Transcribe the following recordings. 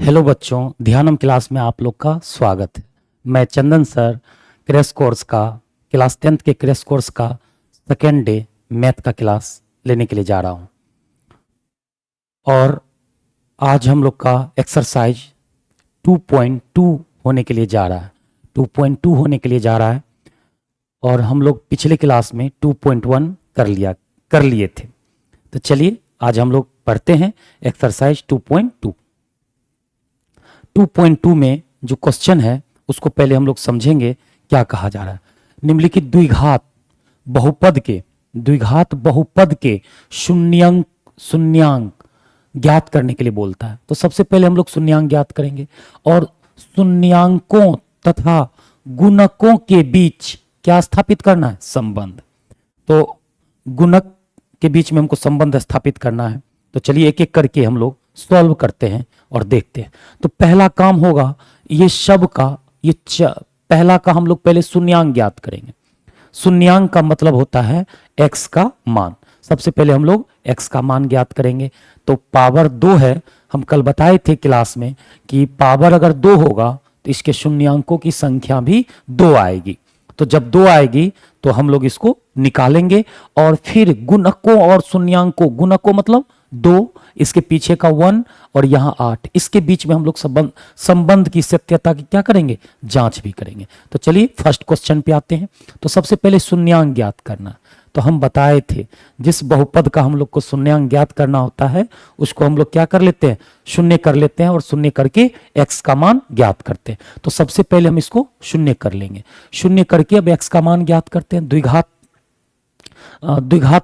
Hello बच्चों, ध्यानम class में आप लोग का स्वागत है। मैं चंदन सर क्रैश कोर्स का क्लास 10th के क्रैश कोर्स का सेकेंड डे मैथ का क्लास लेने के लिए जा रहा हूं। और आज हम लोग का एक्सरसाइज 2.2 होने के लिए जा रहा है। 2.2 होने के लिए जा रहा है और हम लोग पिछले क्लास में 2.1 कर लिए थे। तो चलिए आज हम लोग पढ़ते हैं एक्सरसाइज 2.2। 2.2 में जो क्वेश्चन है उसको पहले हम लोग समझेंगे क्या कहा जा रहा है। निम्नलिखित द्विघात बहुपद के शून्यांक ज्ञात करने के लिए बोलता है। तो सबसे पहले हम लोग शून्यांक ज्ञात करेंगे और शून्यांकों तथा गुणकों के बीच क्या स्थापित करना है? संबंध। तो गुणक के बीच में हमको संबंध स्थापित करना है। तो चलिए एक एक करके हम लोग सॉल्व करते हैं और देखते हैं। तो पहला काम होगा ये सब का पहला का हम लोग पहले शून्यांक ज्ञात करेंगे। शून्यांक का मतलब होता है x का मान। सबसे पहले हम लोग x का मान ज्ञात करेंगे। तो पावर 2 है। हम कल बताए थे क्लास में कि पावर अगर 2 होगा तो इसके शून्यांकों की संख्या भी 2 आएगी। तो जब 2 आएगी तो हम लोग इसको निकालेंगे और फिर गुणकों और शून्यांकों, गुणकों मतलब 2, इसके पीछे का 1 और यहां 8, इसके बीच में हम लोग संबंध की सत्यता की क्या करेंगे? जांच भी करेंगे। तो चलिए फर्स्ट क्वेश्चन पे आते हैं। तो सबसे पहले शून्यांक ज्ञात करना। तो हम बताए थे जिस बहुपद का हम लोग को शून्यांक ज्ञात करना होता है उसको हम लोग क्या कर लेते हैं? शून्य कर लेते हैं और शून्य करके x का मान ज्ञात करते हैं। तो सबसे पहले हम इसको शून्य कर लेंगे। शून्य करके अब x का मान ज्ञात करते हैं। द्विघात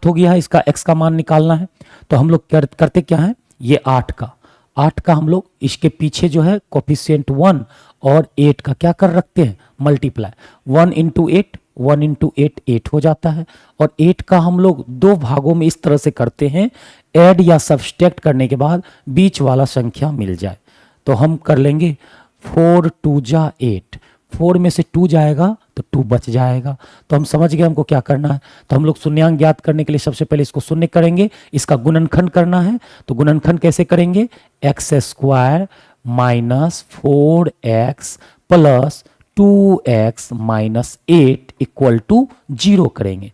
हो गया है, इसका x का मान निकालना है। तो हम लोग करते क्या है? ये 8 का हम लोग इसके पीछे जो है कोफिशिएंट 1 और 8 का क्या कर रखते हैं? मल्टीप्लाई। 1 इंटू 8, 1 इंटू 8 8 हो जाता है। और 8 का हम लोग 2 भागों में इस तरह से करते हैं, ऐड या सब्सट्रैक्ट करने के बाद बीच वाला संख्या मिल जाए। तो हम कर लेंगे 4 2 जा 8, 4 में से 2 जाएगा तो 2 बच जाएगा। तो हम समझ गए हमको क्या करना है। तो हम लोग शून्यांक ज्ञात करने के लिए सबसे पहले इसको शून्य करेंगे, इसका गुणनखंड करना है। तो गुणनखंड कैसे करेंगे? X square minus 4x plus 2x minus 8 equal to 0 करेंगे।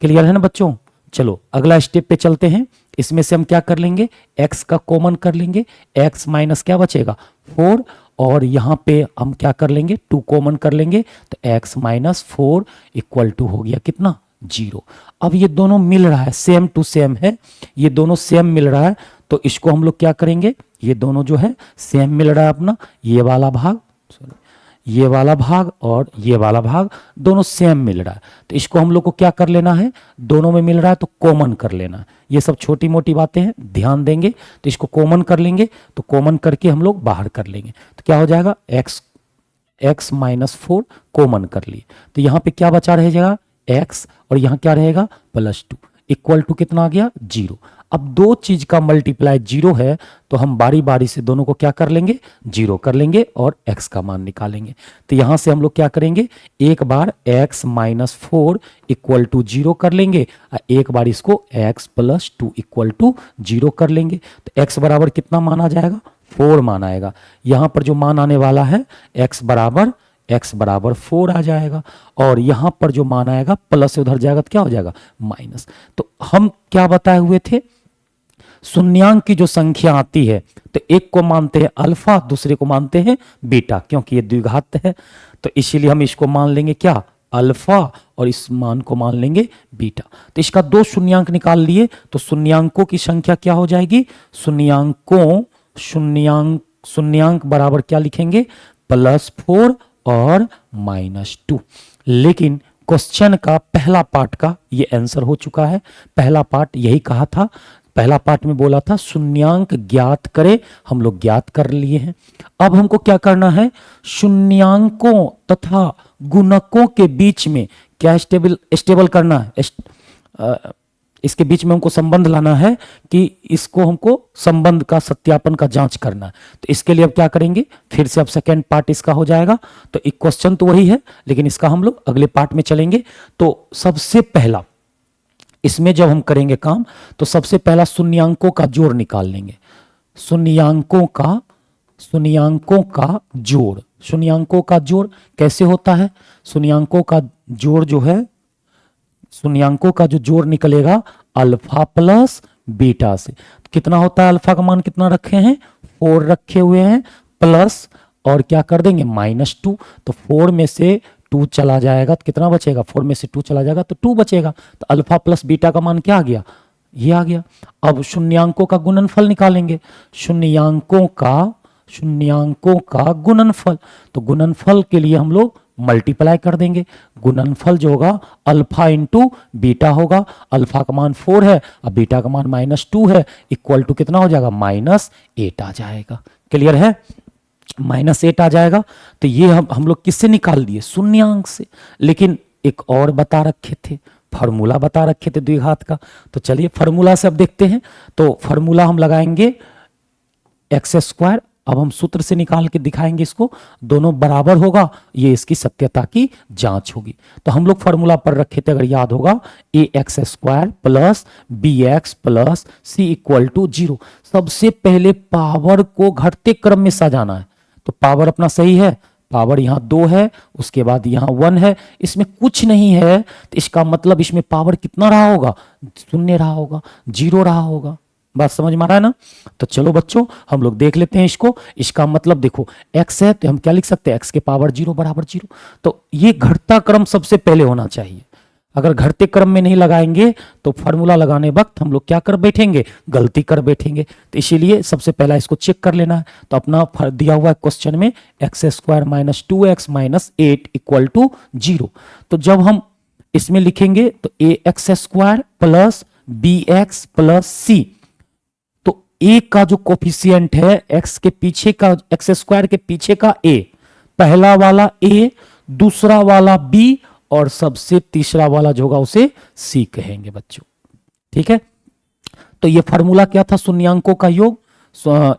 क्लियर है ना बच्चों? चलो अगला स्टेप पे चलते हैं। इसमें से हम क्या कर लेंगे? x का कॉमन कर लेंगे। x माइनस क्या बचेगा? 4 और यहां पे हम क्या कर लेंगे? 2 कॉमन कर लेंगे। तो x माइनस 4 इक्वल टू हो गया कितना? 0। अब ये दोनों मिल रहा है, सेम टू सेम है, ये दोनों सेम मिल रहा है। तो इसको हम लोग क्या करेंगे? ये दोनों जो है सेम मिल रहा है अपना, ये वाला भाग, ये वाला भाग और ये वाला भाग दोनों सेम मिल रहा है। तो इसको हम लोग को क्या कर लेना है? दोनों में मिल रहा है तो कॉमन कर लेना है। ये सब छोटी मोटी बातें हैं, ध्यान देंगे। तो इसको कॉमन कर लेंगे। तो कॉमन करके हम लोग बाहर कर लेंगे। तो क्या हो जाएगा? x माइनस 4 कॉमन कर लिए। तो यहाँ पे क्या बचा रहेगा? x और यहाँ क्या रहेगा? +2 इक्वल टू कितना आ गया? 0। अब दो चीज का मल्टीप्लाई 0 है तो हम बारी बारी से दोनों को क्या कर लेंगे? 0 कर लेंगे और x का मान निकालेंगे। तो यहां से हम लोग क्या करेंगे? एक बार x माइनस 4 इक्वल टू 0 कर लेंगे और एक बार इसको x प्लस 2 इक्वल टू 0 कर लेंगे। तो x बराबर कितना मान आ जाएगा? 4 मान आएगा। यहां पर जो मान आने वाला है x बराबर 4 आ जाएगा और यहां पर जो मान आएगा प्लस से उधर जाएगा तो क्या हो जाएगा? माइनस। तो हम क्या बताए हुए थे? शून्यांक की जो संख्या आती है तो एक को मानते हैं अल्फा, दूसरे को मानते हैं बीटा, क्योंकि ये द्विघात है। तो इसीलिए हम इसको मान लेंगे क्या? अल्फा, और इस मान को मान लेंगे बीटा। तो इसका 2 शून्यांक निकाल लिए तो शून्यांकों की संख्या क्या हो जाएगी? शून्यांक बराबर क्या लिखेंगे? +4 और -2। लेकिन क्वेश्चन का पहला पार्ट का ये आंसर हो चुका है। पहला पार्ट यही कहा था, पहला पार्ट में बोला था शून्यांक ज्ञात करें, हम लोग ज्ञात कर लिए हैं। अब हमको क्या करना है? शून्यांकों तथा गुणकों के बीच में क्या स्टेबल करना है? इसके बीच में हमको संबंध लाना है कि इसको हमको संबंध का सत्यापन का जांच करना है। तो इसके लिए अब क्या करेंगे? फिर से अब सेकेंड पार्ट इसका हो जाएगा। तो एक क्वेश्चन तो वही है लेकिन इसका हम लोग अगले पार्ट में चलेंगे। तो सबसे पहला इसमें जब हम करेंगे काम तो सबसे पहला शून्यांकों का जोड़ निकाल लेंगे। शून्यांकों का शून्यांकों का जोड़। शून्यांकों का जोड़ कैसे होता है? शून्यांकों का जोड़ जो है, शून्यांकों का जो जोड़ निकलेगा अल्फा प्लस बीटा से। कितना होता है? अल्फा का मान कितना रखे हैं? 4 रखे हुए हैं, प्लस और क्या कर देंगे? -2। तो 4 में से 2 चला जाएगा तो कितना बचेगा? 4 में से 2 चला जाएगा तो 2 बचेगा। तो अल्फा प्लस बीटा का मान क्या आ गया? ये आ गया। अब शून्यांकों का गुणनफल निकालेंगे। शून्यांकों का गुणनफल, तो गुणनफल के लिए हम लोग मल्टीप्लाई कर देंगे। गुणनफल जो होगा अल्फा इंटू बीटा होगा। अल्फा का मान 4 है, अब बीटा का मान -2 है, इक्वल टू कितना हो जाएगा? -8 आ जाएगा। क्लियर है? -8 आ जाएगा। तो ये हम लोग किससे निकाल दिए? शून्यांक से। लेकिन एक और बता रखे थे, फॉर्मूला बता रखे थे द्विघात का। तो चलिए फॉर्मूला से अब देखते हैं। तो फॉर्मूला हम लगाएंगे x²। अब हम सूत्र से निकाल के दिखाएंगे इसको, दोनों बराबर होगा, ये इसकी सत्यता की जांच होगी। तो हम लोग फॉर्मूला पर रखे थे, अगर याद होगा, ax² plus bx plus c = 0। सबसे पहले पावर को घटते क्रम में सजाना है। तो पावर अपना सही है, पावर यहाँ 2 है, उसके बाद यहाँ 1 है, इसमें कुछ नहीं है, तो इसका मतलब इसमें पावर कितना रहा होगा? 0 रहा होगा, 0 रहा होगा। बात समझ में आ रहा है ना? तो चलो बच्चों हम लोग देख लेते हैं इसको। इसका मतलब देखो x है तो हम क्या लिख सकते हैं? x के पावर 0 बराबर 0। तो ये घटता क्रम सबसे पहले होना चाहिए। अगर घटते क्रम में नहीं लगाएंगे तो फॉर्मूला लगाने वक्त हम लोग क्या कर बैठेंगे? गलती कर बैठेंगे। तो इसीलिए सबसे पहला इसको चेक कर लेना है। तो अपना दिया हुआ है क्वेश्चन में x² - 2x - 8 = 0। तो जब हम इसमें लिखेंगे तो ax² plus bx plus c, तो a का जो कोफिशिएंट है x के पीछे का, x² के पीछे का a, पहला वाला a, दूसरा वाला b और सबसे तीसरा वाला जो होगा उसे c कहेंगे बच्चों। ठीक है? तो ये फॉर्मूला क्या था? शून्यांकों का योग।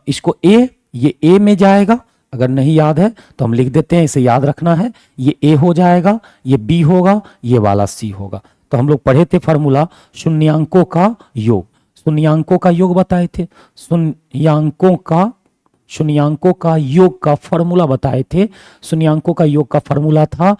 इसको a, ये a में जाएगा। अगर नहीं याद है तो हम लिख देते हैं, इसे याद रखना है। ये a हो जाएगा, ये b होगा, ये वाला c होगा। तो हम लोग पढ़े थे फॉर्मूला शून्यांकों का योग। शून्यांकों का योग बताए थे। शून्यांकों का योग का फॉर्मूला बताए थे। शून्यांकों का योग का फॉर्मूला था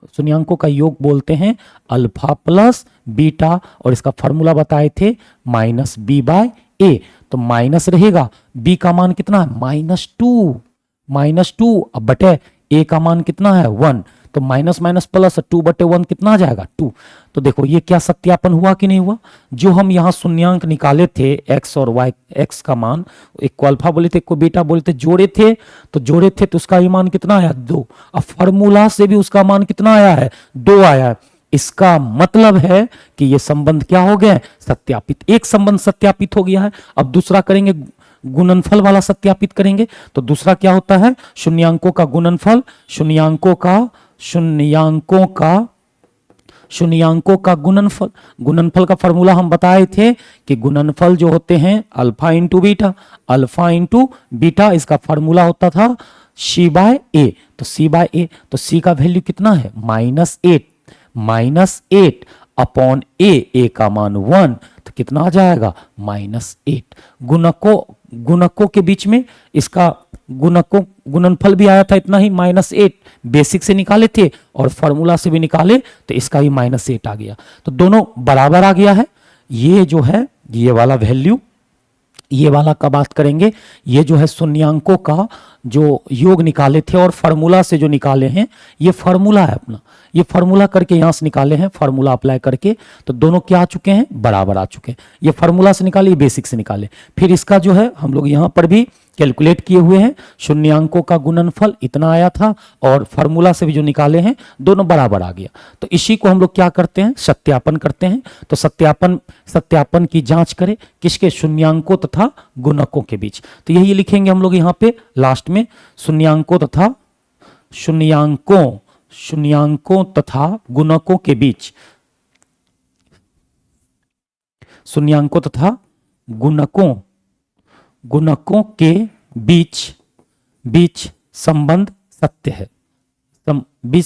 शून्यांकों का योग बोलते हैं अल्फा प्लस बीटा, और इसका फॉर्मूला बताए थे -b/a। तो माइनस रहेगा, b का मान कितना है? -2। अब बटे a का मान कितना है? 1। तो माइनस माइनस प्लस 2/1 कितना आ जाएगा? 2। तो देखो ये क्या सत्यापन हुआ कि नहीं हुआ? जो हम यहाँ शून्यांक निकाले थे x और y, x का मान, एक को अल्फा बोले थे, एक को बीटा बोले थे, जोड़े थे तो उसका ही मान कितना आया? 2। अब फॉर्मूला से भी उसका मान कितना आया है? 2 आया है। इसका मतलब है कि ये संबंध क्या हो गए? सत्यापित। एक संबंध सत्यापित हो गया है। अब दूसरा करेंगे, गुणनफल वाला सत्यापित करेंगे। तो दूसरा क्या होता है? शून्यांकों का गुणनफल। शून्यांकों का गुणनफल। गुणनफल का फॉर्मूला हम बताए थे कि गुणनफल जो होते हैं अल्फा इंटू बीटा, इसका फॉर्मूला होता था c/a। तो c/a, तो c का वैल्यू कितना है? -8 अपॉन a का मान 1, तो कितना आ जाएगा? -8। गुणकों के बीच में इसका गुणनफल भी आया था इतना ही, -8। बेसिक से निकाले थे और फॉर्मूला से भी निकाले तो इसका ही -8 आ गया। तो दोनों बराबर आ गया है। ये जो है ये वाला वैल्यू, ये वाला का बात करेंगे। ये जो है शून्यांकों का जो योग निकाले थे और फॉर्मूला से जो निकाले हैं, ये फॉर्मूला है अपना। ये फॉर्मूला करके यहां से निकाले हैं, फॉर्मूला अप्लाई करके, तो दोनों क्या आ चुके हैं? बराबर आ चुके हैं। ये फॉर्मूला से निकाले, ये बेसिक से निकाले। फिर इसका जो है हम लोग यहां पर भी कैलकुलेट किए हुए हैं। शून्यांकों का गुणनफल इतना आया था और फॉर्मूला से भी जो निकाले हैं दोनों बराबर आ गया। तो इसी को हम लोग क्या करते हैं? सत्यापन करते हैं। तो सत्यापन की जांच करें किसके? शून्यांकों तथा गुणकों के बीच। तो यही लिखेंगे हम लोग यहाँ पे लास्ट में, शून्यांकों तथा गुणकों के बीच। शून्यांकों तथा गुणकों के बीच संबंध सत्य है। बीच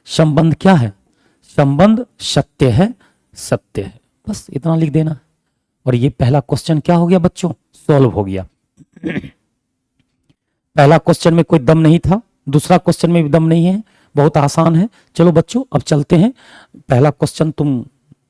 संबंध क्या है? संबंध सत्य है। बस इतना लिख देना। और ये पहला क्वेश्चन क्या हो गया बच्चों? सॉल्व हो गया। पहला क्वेश्चन में कोई दम नहीं था, दूसरा क्वेश्चन में भी दम नहीं है, बहुत आसान है। चलो बच्चों अब चलते हैं, पहला क्वेश्चन तुम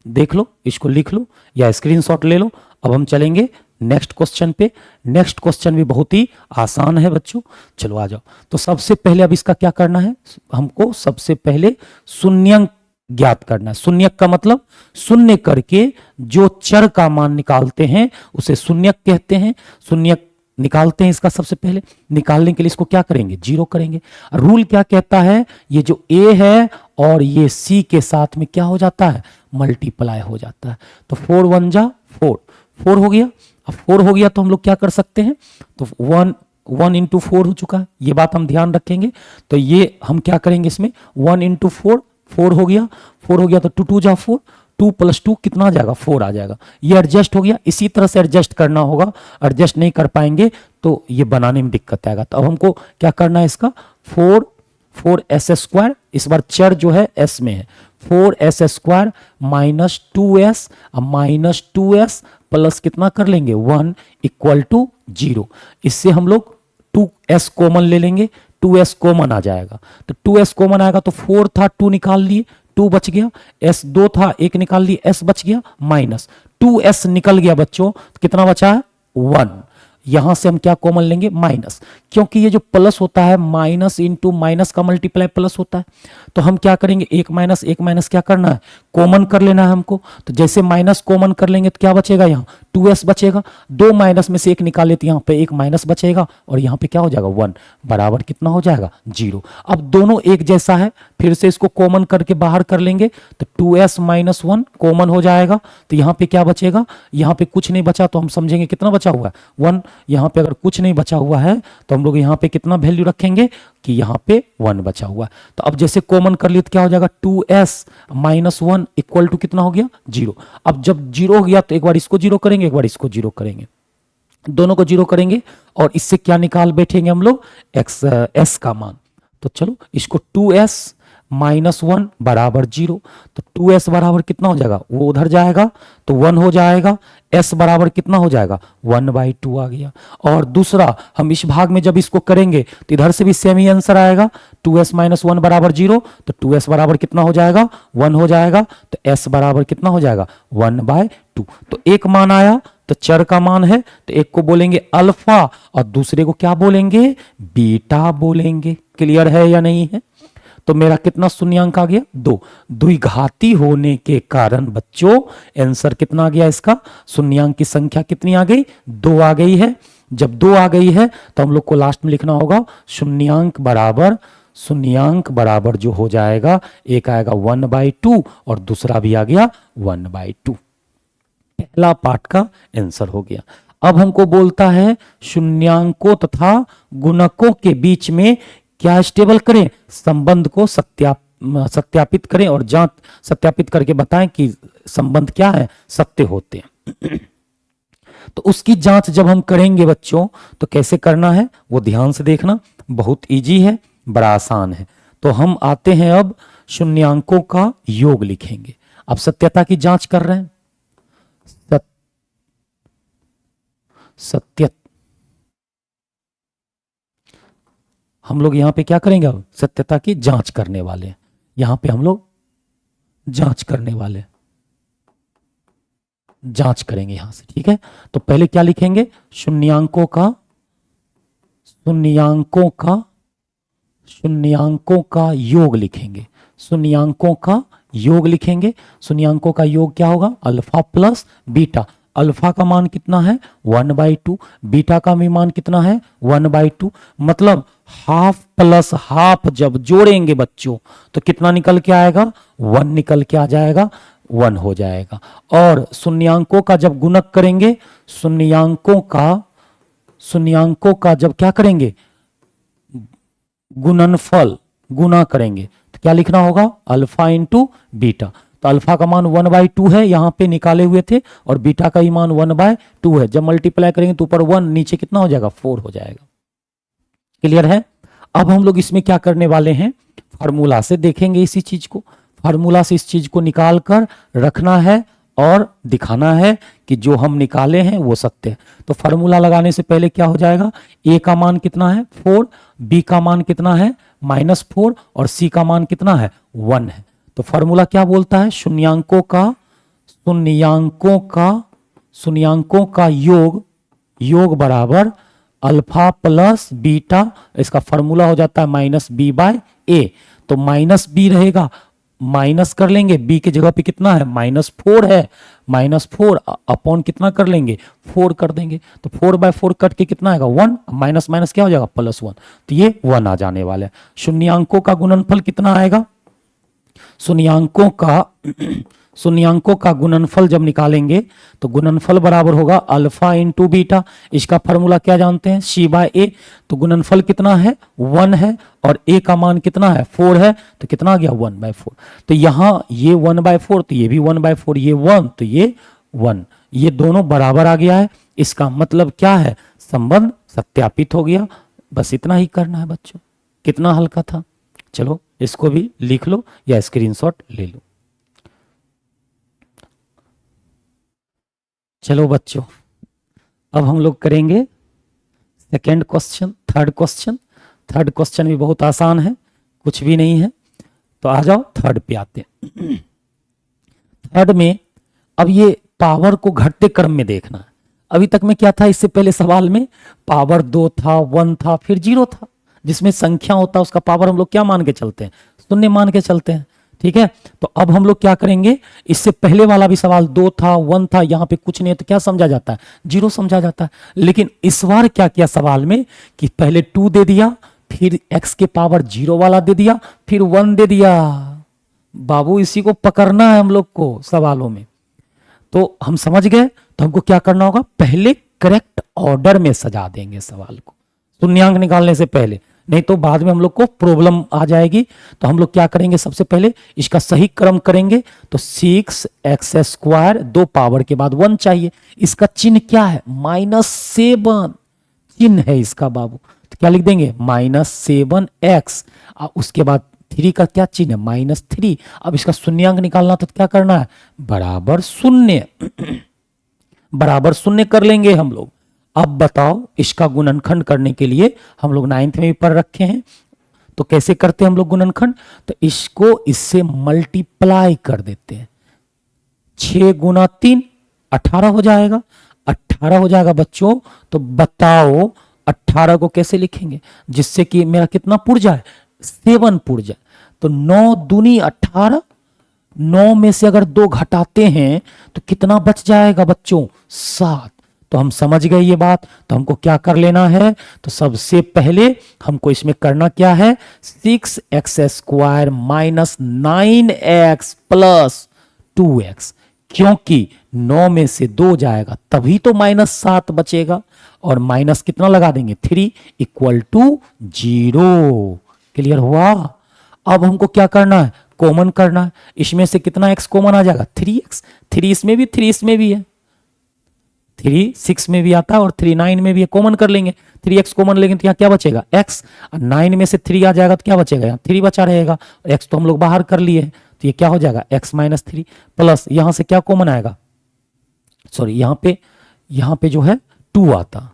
देख लो, इसको लिख लो या स्क्रीनशॉट ले लो। अब हम चलेंगे नेक्स्ट क्वेश्चन पे। नेक्स्ट क्वेश्चन भी बहुत ही आसान है बच्चों, चलो आ जाओ। तो सबसे पहले अब इसका क्या करना है, हमको सबसे पहले शून्यंक ज्ञात करना है। शून्यक का मतलब शून्य करके जो चर का मान निकालते हैं उसे शून्यक कहते हैं। शून्यक निकालते हैं, इसका सबसे पहले निकालने के लिए इसको क्या करेंगे, जीरो करेंगे। रूल क्या कहता है, ये जो a है और ये c के साथ में क्या हो जाता है, मल्टीप्लाई हो जाता है। तो 4 1 जा 4, 4 हो गया। अब 4 हो गया तो हम लोग क्या कर सकते हैं, तो 1 इंटू 4 हो चुका है, ये बात हम ध्यान रखेंगे। तो ये हम क्या करेंगे इसमें, 1 इंटू 4, 4 हो गया। 4 हो गया तो 2 2 जा 4, 2 + 2 कितना आ जाएगा, 4 आ जाएगा। ये एडजस्ट हो गया, इसी तरह से एडजस्ट करना होगा। एडजस्ट नहीं कर पाएंगे तो ये बनाने में दिक्कत आएगा। तो अब हमको क्या करना है, इसका 4s², इस बार चर जो है s में है, 4s² माइनस 2s, अब माइनस 2s प्लस कितना कर लेंगे 1 = 0। इससे हम लोग 2s कॉमन ले लेंगे, 2s कॉमन आ जाएगा। तो 2s कॉमन आएगा तो 4 था 2 निकाल लिए, 2 बच गया। s 2 था 1 निकाल लिए, s बच गया, माइनस 2s निकल गया बच्चों, कितना बचा है 1। यहां से हम क्या कॉमन लेंगे, माइनस, क्योंकि ये जो प्लस होता है माइनस इंटू माइनस का मल्टीप्लाई प्लस होता है। तो हम क्या करेंगे, एक माइनस क्या करना है, कॉमन कर लेना है हमको। तो जैसे माइनस कॉमन कर लेंगे तो क्या बचेगा, यहाँ 2s बचेगा। 2 माइनस में से 1 निकाले तो यहाँ पे 1 माइनस बचेगा और यहाँ पे क्या हो जाएगा 1, बराबर कितना हो जाएगा 0। अब दोनों एक जैसा है, फिर से इसको कॉमन करके बाहर कर लेंगे तो 2s - 1 कॉमन हो जाएगा। तो यहाँ पे क्या बचेगा, यहाँ पे कुछ नहीं बचा तो हम समझेंगे कितना बचा हुआ है 1। यहाँ पे अगर कुछ नहीं बचा हुआ है तो हम लोग यहाँ पे कितना वैल्यू रखेंगे कि यहाँ पे 1 बचा हुआ है। तो अब जैसे कॉमन कर लिए तो क्या हो जाएगा, 2s - 1 = कितना हो गया 0। अब जब 0 हो गया तो एक बार इसको 0 करेंगे, एक बार इसको 0 करेंगे, दोनों को 0 करेंगे और इससे क्या निकाल बैठेंगे हम लोग, s का मान। तो चलो इसको 2s - 1 बराबर 0, तो 2s बराबर कितना हो जाएगा, वो उधर जाएगा तो 1 हो जाएगा। s बराबर कितना हो जाएगा 1/2 आ गया। और दूसरा हम इस भाग में जब इसको करेंगे तो इधर से भी सेम ही आंसर आएगा, 2s - 1 बराबर 0, तो 2s बराबर कितना हो जाएगा 1 हो जाएगा। तो s बराबर कितना हो जाएगा 1/2। तो एक मान आया तो चर का मान है, तो एक को बोलेंगे अल्फा और दूसरे को क्या बोलेंगे, बीटा बोलेंगे। क्लियर है या नहीं है। तो मेरा कितना शून्यांक आ गया 2। द्विघाती होने के कारण बच्चों आंसर कितना आ गया, इसका शून्यांक की संख्या कितनी आ गई, 2 आ गई है। जब 2 आ गई है तो हम लोग को लास्ट में लिखना होगा शून्यांक बराबर जो हो जाएगा, एक आएगा 1/2 और दूसरा भी आ गया 1/2। पहला पार्ट का आंसर हो गया। अब हमको बोलता है शून्यांकों तथा गुणकों के बीच में क्या स्टेबल करें, संबंध को सत्यापित करें और सत्यापित करके बताएं कि संबंध क्या है, सत्य होते हैं। तो उसकी जांच जब हम करेंगे बच्चों तो कैसे करना है वो ध्यान से देखना, बहुत इजी है, बड़ा आसान है। तो हम आते हैं अब शून्यांकों का योग लिखेंगे। अब सत्यता की जांच कर रहे हैं, सत्य हम लोग यहां पे क्या करेंगे, अब सत्यता की जांच करने वाले हैं। यहां पे हम लोग जांच करने वाले, जांच करेंगे यहां से, ठीक है। तो पहले क्या लिखेंगे, शून्यांकों का योग लिखेंगे। शून्यांकों का योग लिखेंगे। शून्यांकों का योग क्या होगा, अल्फा प्लस बीटा। अल्फा का मान कितना है 1/2, बीटा का भी मान कितना है 1/2। मतलब हाफ प्लस हाफ जब जोड़ेंगे बच्चों तो कितना निकल के आएगा, 1 निकल के आ जाएगा, 1 हो जाएगा। और शून्यांकों का जब गुणक करेंगे, शून्यांकों का जब क्या करेंगे, गुणनफल गुना करेंगे तो क्या लिखना होगा, अल्फा इंटू बीटा। तो अल्फा का मान 1/2 है, यहां पे निकाले हुए थे, और बीटा का ही मान 1/2 है। जब मल्टीप्लाई करेंगे तो ऊपर 1 नीचे कितना हो जाएगा 4 हो जाएगा। क्लियर है। अब हम लोग इसमें क्या करने वाले हैं, फार्मूला से देखेंगे इसी चीज को, फार्मूला से इस चीज को निकाल कर रखना है और दिखाना है कि जो हम निकाले हैं वो सत्य है। तो फॉर्मूला लगाने से पहले क्या हो जाएगा, ए का मान कितना है 4, बी का मान कितना है -4 और सी का मान कितना है 1 है। तो फॉर्मूला क्या बोलता है, शून्यांकों का योग बराबर अल्फा प्लस बीटा, इसका फॉर्मूला हो जाता है -b/a। तो -b रहेगा, माइनस कर लेंगे, b की जगह पे कितना है -4 है, -4 अपॉन कितना कर लेंगे 4 कर देंगे। तो 4/4 कट के कितना आएगा 1, माइनस माइनस क्या हो जाएगा +1, तो ये 1 आ जाने वाला है। शून्यांकों का गुणनफल कितना आएगा, शून्यांकों का गुणनफल जब निकालेंगे तो गुणनफल बराबर होगा अल्फा इंटू बीटा। इसका फॉर्मूला क्या जानते हैं, c/a। तो गुणनफल कितना है 1 है और a का मान कितना है 4 है, तो कितना आ गया 1/4। तो यहां ये 1/4, तो ये भी 1/4, ये 1 तो ये 1, ये दोनों बराबर आ गया है। इसका मतलब क्या है, संबंध सत्यापित हो गया। बस इतना ही करना है बच्चों, कितना हल्का था। चलो इसको भी लिख लो या स्क्रीनशॉट ले लो। चलो बच्चों, अब हम लोग करेंगे सेकेंड क्वेश्चन, थर्ड क्वेश्चन भी बहुत आसान है, कुछ भी नहीं है। तो आ जाओ थर्ड पे आते हैं। थर्ड में अब ये पावर को घटते क्रम में देखना है। अभी तक में क्या था, इससे पहले सवाल में पावर 2 था, 1 था, फिर 0 था। जिसमें संख्या होता है उसका पावर हम लोग क्या मान के चलते हैं, शून्य मान के चलते हैं। ठीक है, तो अब हम लोग क्या करेंगे, इससे पहले वाला भी सवाल 2 था, 1 था, यहां पे कुछ नहीं है तो क्या समझा जाता है 0 समझा जाता है। लेकिन इस बार क्या किया सवाल में कि पहले 2 दे दिया, फिर x के पावर 0 वाला दे दिया, फिर 1 दे दिया। बाबू इसी को पकड़ना है हम लोग को सवालों में। तो हम समझ गए, तो हमको क्या करना होगा, पहले करेक्ट ऑर्डर में सजा देंगे सवाल को शून्यांक निकालने से पहले, नहीं तो बाद में हम लोग को प्रॉब्लम आ जाएगी। तो हम लोग क्या करेंगे, सबसे पहले इसका सही क्रम करेंगे। तो 6x², 2 पावर के बाद 1 चाहिए। इसका चिन्ह क्या है, -7 चिन्ह है इसका बाबू। तो क्या लिख देंगे -7x, उसके बाद 3 का क्या चिन्ह है -3। अब इसका शून्यांक निकालना तो क्या करना है, बराबर 0 बराबर 0 कर लेंगे हम लोग। अब बताओ, इसका गुणनखंड करने के लिए हम लोग 9th में भी पढ़ रखे हैं, तो कैसे करते हैं हम लोग गुणनखंड, तो इसको इससे मल्टीप्लाई कर देते हैं। 6 गुना 3 18 हो जाएगा, 18 हो जाएगा बच्चों। तो बताओ 18 को कैसे लिखेंगे जिससे कि मेरा कितना पुर जाए, 7 पुर जाए। तो 9 दूनी 18, 9 में से अगर 2 घटाते हैं तो कितना बच जाएगा बच्चों, 7। तो हम समझ गए ये बात। तो हमको क्या कर लेना है, तो सबसे पहले हमको इसमें करना क्या है, 6x² - 9x + 2x, क्योंकि 9 में से 2 जाएगा तभी तो -7 बचेगा, और माइनस कितना लगा देंगे 3 = 0। क्लियर हुआ। अब हमको क्या करना है, कॉमन करना है। इसमें से कितना x कॉमन आ जाएगा, 3x। 3 इसमें भी, 3 इसमें भी है, 3 6 में भी आता है और 3 9 में भी है, कॉमन कर लेंगे। 3x कॉमन लेंगे तो यहाँ क्या बचेगा x, 9 में से 3 आ जाएगा तो क्या बचेगा, यहाँ 3 बचा रहेगा। x तो हम लोग बाहर कर लिए, तो ये क्या हो जाएगा x - 3 प्लस यहाँ से क्या कॉमन आएगा, सॉरी यहाँ पे जो है 2 आता,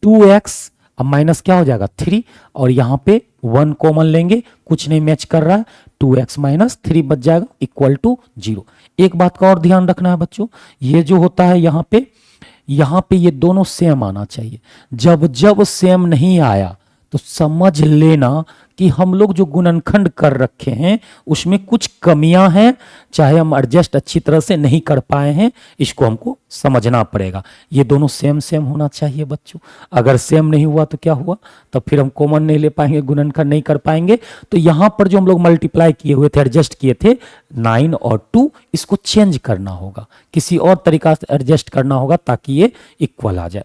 2x अब माइनस क्या हो जाएगा 3, और यहाँ पे 1 कॉमन लेंगे, कुछ नहीं मैच कर रहा है, 2x - 3 बच जाएगा = 0। एक बात का और ध्यान रखना है बच्चों, ये जो होता है यहाँ पे ये दोनों सेम आना चाहिए। जब सेम नहीं आया तो समझ लेना कि हम लोग जो गुणनखंड कर रखे हैं उसमें कुछ कमियां हैं, चाहे हम एडजस्ट अच्छी तरह से नहीं कर पाए हैं, इसको हमको समझना पड़ेगा। ये दोनों सेम होना चाहिए बच्चों। अगर सेम नहीं हुआ तो क्या हुआ, तो फिर हम कॉमन नहीं ले पाएंगे, गुणनखंड नहीं कर पाएंगे। तो यहां पर जो हम लोग मल्टीप्लाई किए हुए थे, एडजस्ट किए थे 9 और 2, इसको चेंज करना होगा, किसी और तरीका से एडजस्ट करना होगा ताकि ये इक्वल आ जाए।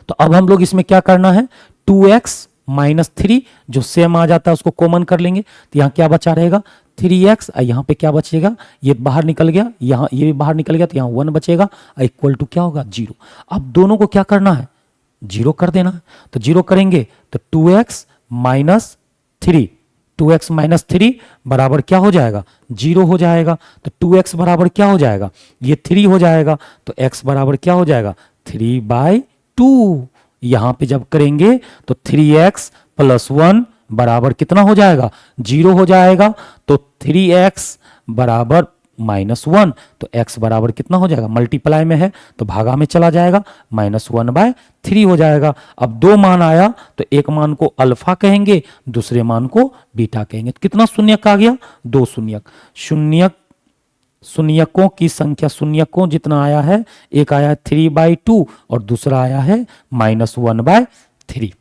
तो अब हम लोग इसमें क्या करना है, 2x - 3 जो सेम आ जाता है उसको कॉमन कर लेंगे। तो यहाँ क्या बचा रहेगा 3x, यहाँ पे क्या बचेगा, ये बाहर निकल गया, यहाँ ये भी बाहर निकल गया, तो यहाँ 1 बचेगा, = क्या होगा 0। अब दोनों को क्या करना है, 0 कर देना है। तो 0 करेंगे तो 2x - 3 2x माइनस 3 बराबर क्या हो जाएगा, 0 हो जाएगा। तो 2x बराबर क्या हो जाएगा, ये 3 हो जाएगा। तो x बराबर क्या हो जाएगा, 3/2। यहां पे जब करेंगे तो 3x प्लस 1 बराबर कितना हो जाएगा, 0 हो जाएगा। तो 3x बराबर -1, तो x बराबर कितना हो जाएगा, मल्टीप्लाई में है तो भागा में चला जाएगा, -1/3 हो जाएगा। अब दो मान आया तो एक मान को अल्फा कहेंगे, दूसरे मान को बीटा कहेंगे। तो कितना शून्यक आ गया, 2 शून्यक। शून्यकों की संख्या, शून्यकों जितना आया है, एक आया है 3/2 और दूसरा आया है -1/3।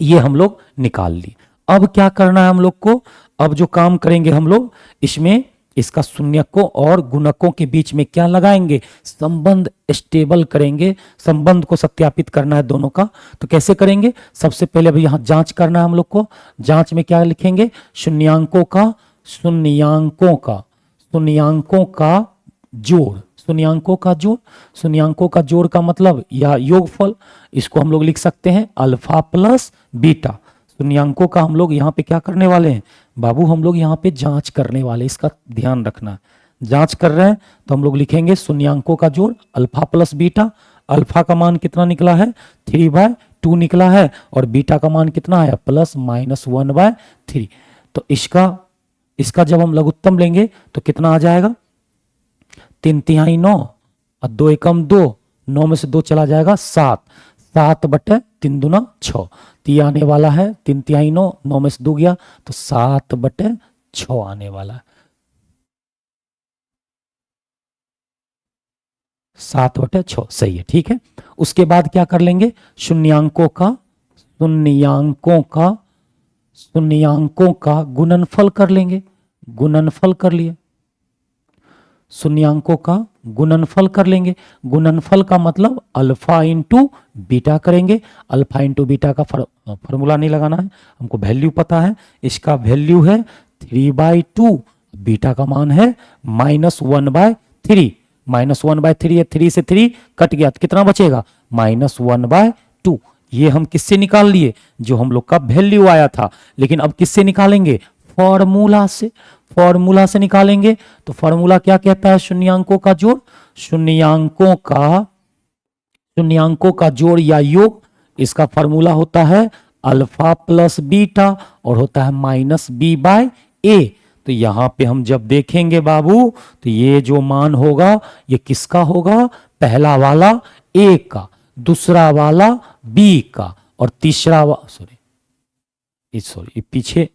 ये हम लोग निकाल लिए। अब क्या करना है हम लोग को, अब जो काम करेंगे हम लोग इसमें इसका शून्यकों और गुणकों के बीच में क्या लगाएंगे, संबंध स्टेबल करेंगे, संबंध को सत्यापित करना है दोनों का। तो कैसे करेंगे, सबसे पहले अभी यहां जांच करना है हम लोग को। जांच में क्या लिखेंगे, शून्यांकों का जोड़, शून्यांकों का जोड़। शून्यांकों का जोड़ का मतलब या योगफल, इसको हम लोग लिख सकते हैं अल्फा प्लस बीटा। शून्यांकों का हम लोग यहाँ पे क्या करने वाले हैं बाबू, हम लोग यहाँ पे जांच करने वाले, इसका ध्यान रखना। जांच कर रहे हैं तो हम लोग लिखेंगे शून्यांकों का जोड़ अल्फा प्लस बीटा। अल्फा का मान कितना निकला है, 3/2 निकला है, और बीटा का मान कितना आया, +-1/3। तो इसका जब हम लघुत्तम लेंगे तो कितना आ जाएगा, 3/3 9 और 2 एकम 2, 9 में से 2 चला जाएगा 7, 7/3 दूना 6। तो ये आने वाला है 3/3 9, 9 में से 2 गया तो 7/6 आने वाला है, 7/6 सही है, ठीक है। उसके बाद क्या कर लेंगे, शून्यांकों का गुणनफल कर लेंगे। गुणनफल कर लिए, शून्यांकों का गुणनफल कर लेंगे। गुणनफल का मतलब अल्फा इंटू बीटा करेंगे। अल्फा इंटू बीटा का फॉर्मूला नहीं लगाना है, हमको वैल्यू पता है। इसका वैल्यू है 3/2, बीटा का मान है -1/3। -1/3 है, 3 से 3 कट गया तो कितना बचेगा, -1/2। ये हम किससे निकाल लिए, जो हम लोग का वैल्यू आया था। लेकिन अब किससे निकालेंगे, फॉर्मूला से। फॉर्मूला से निकालेंगे तो फॉर्मूला क्या कहता है, शून्यांकों का जोड़। शून्यांकों का जोड़ या योग, इसका फॉर्मूला होता है अल्फा प्लस बीटा और होता है -b/a। तो यहां पे हम जब देखेंगे बाबू तो ये जो मान होगा ये किसका होगा, पहला वाला a का, दूसरा वाला b का, और तीसरा सॉरी पीछे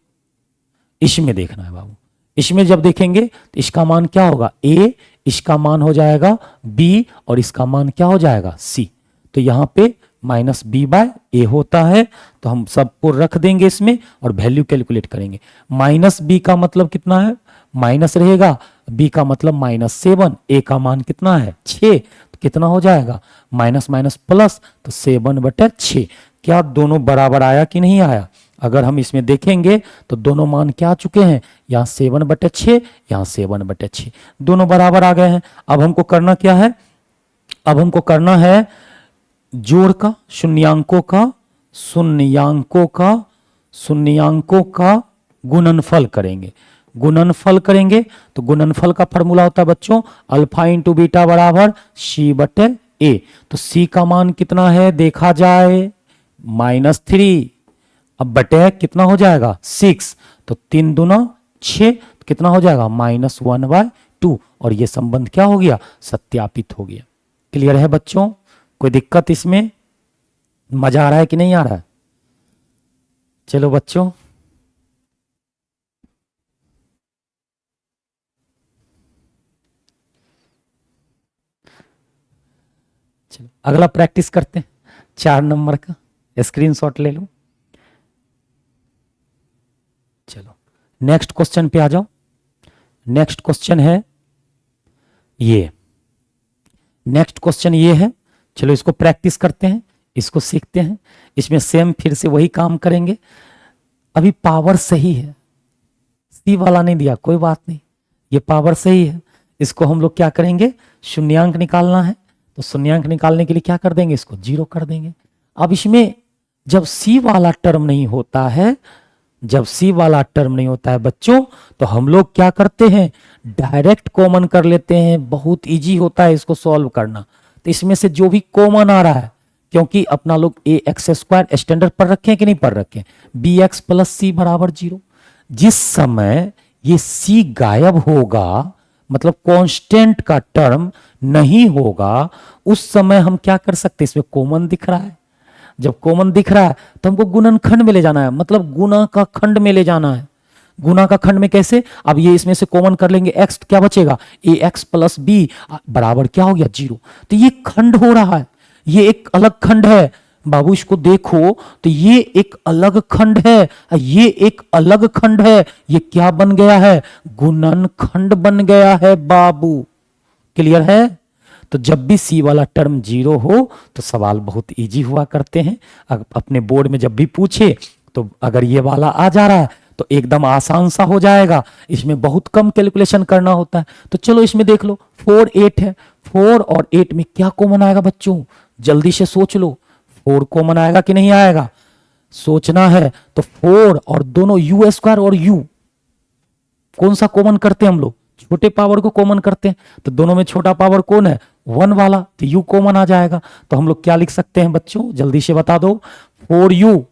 इसमें देखना है बाबू। इसमें जब देखेंगे तो इसका मान क्या होगा, a, इसका मान हो जाएगा b, और इसका मान क्या हो जाएगा, c। तो यहां पे -b/a होता है, तो हम सबको रख देंगे इसमें और वैल्यू कैलकुलेट करेंगे। -b का मतलब कितना है, माइनस रहेगा, b का मतलब -7, a का मान कितना है 6, तो कितना हो जाएगा, माइनस माइनस प्लस, तो 7/6। क्या दोनों बराबर आया कि नहीं आया, अगर हम इसमें देखेंगे तो दोनों मान क्या आ चुके हैं, यहाँ 7/6, यहाँ 7/6, दोनों बराबर आ गए हैं। अब हमको करना क्या है, अब हमको करना है जोड़ का, शून्यांकों का गुणनफल करेंगे। गुणनफल करेंगे तो गुणनफल का फॉर्मूला होता है बच्चों अल्फा इंटू बीटा बराबर c/a। तो c का मान कितना है देखा जाए, -3, अब बटे कितना हो जाएगा 6, तो 3 दूना 6, कितना हो जाएगा -1/2, और ये संबंध क्या हो गया, सत्यापित हो गया। क्लियर है बच्चों, कोई दिक्कत इसमें, मजा आ रहा है कि नहीं आ रहा है। चलो बच्चों, चलो अगला प्रैक्टिस करते हैं, 4 नंबर का स्क्रीनशॉट ले लो। चलो नेक्स्ट क्वेश्चन पे आ जाओ। नेक्स्ट क्वेश्चन है ये, नेक्स्ट क्वेश्चन ये है। चलो इसको प्रैक्टिस करते हैं, इसको सीखते हैं। इसमें सेम फिर से वही काम करेंगे। अभी पावर सही है, सी वाला नहीं दिया, कोई बात नहीं, ये पावर सही है। इसको हम लोग क्या करेंगे, शून्यांक निकालना है, तो शून्यांक निकालने के लिए क्या कर देंगे, इसको 0 कर देंगे। अब इसमें जब सी वाला टर्म नहीं होता है जब सी वाला टर्म नहीं होता है बच्चों, तो हम लोग क्या करते हैं, डायरेक्ट कॉमन कर लेते हैं। बहुत इजी होता है इसको सॉल्व करना। तो इसमें से जो भी कॉमन आ रहा है, क्योंकि अपना लोग ए एक्स स्क्वायर स्टैंडर्ड पर रखें कि नहीं पर रखें, बी एक्स प्लस सी बराबर 0। जिस समय ये सी गायब होगा, मतलब कांस्टेंट का टर्म नहीं होगा, उस समय हम क्या कर सकते हैं, इसमें कॉमन दिख रहा है। जब कॉमन दिख रहा है तो हमको गुणनखंड में ले जाना है, मतलब गुना का खंड में ले जाना है। गुना का खंड में कैसे, अब ये इसमें से कॉमन कर लेंगे x, क्या बचेगा, ए एक्स प्लस बी बराबर क्या हो गया 0। तो ये खंड हो रहा है, ये एक अलग खंड है बाबू, इसको देखो तो ये एक अलग खंड है, ये एक अलग खंड है। ये क्या बन गया है, गुणनखंड बन गया है बाबू। क्लियर है। तो जब भी सी वाला टर्म 0 हो तो सवाल बहुत इजी हुआ करते हैं। अपने बोर्ड में जब भी पूछे तो अगर ये वाला आ जा रहा है तो एकदम आसान सा हो जाएगा, इसमें बहुत कम कैलकुलेशन करना होता है। तो चलो इसमें देख लो 4 8 है, 4 और 8 में क्या कॉमन आएगा बच्चों, जल्दी से सोच लो। 4 कॉमन आएगा कि नहीं आएगा, सोचना है। तो 4 और दोनों यू स्क्वायर और यू कौन सा कॉमन करते हैं हम लोग, छोटे पावर को कॉमन करते हैं। तो दोनों में छोटा पावर कौन है, 1 वाला, तो u कॉमन आ जाएगा। तो हम लोग क्या लिख सकते हैं बच्चों, जल्दी से बता दो। 4u,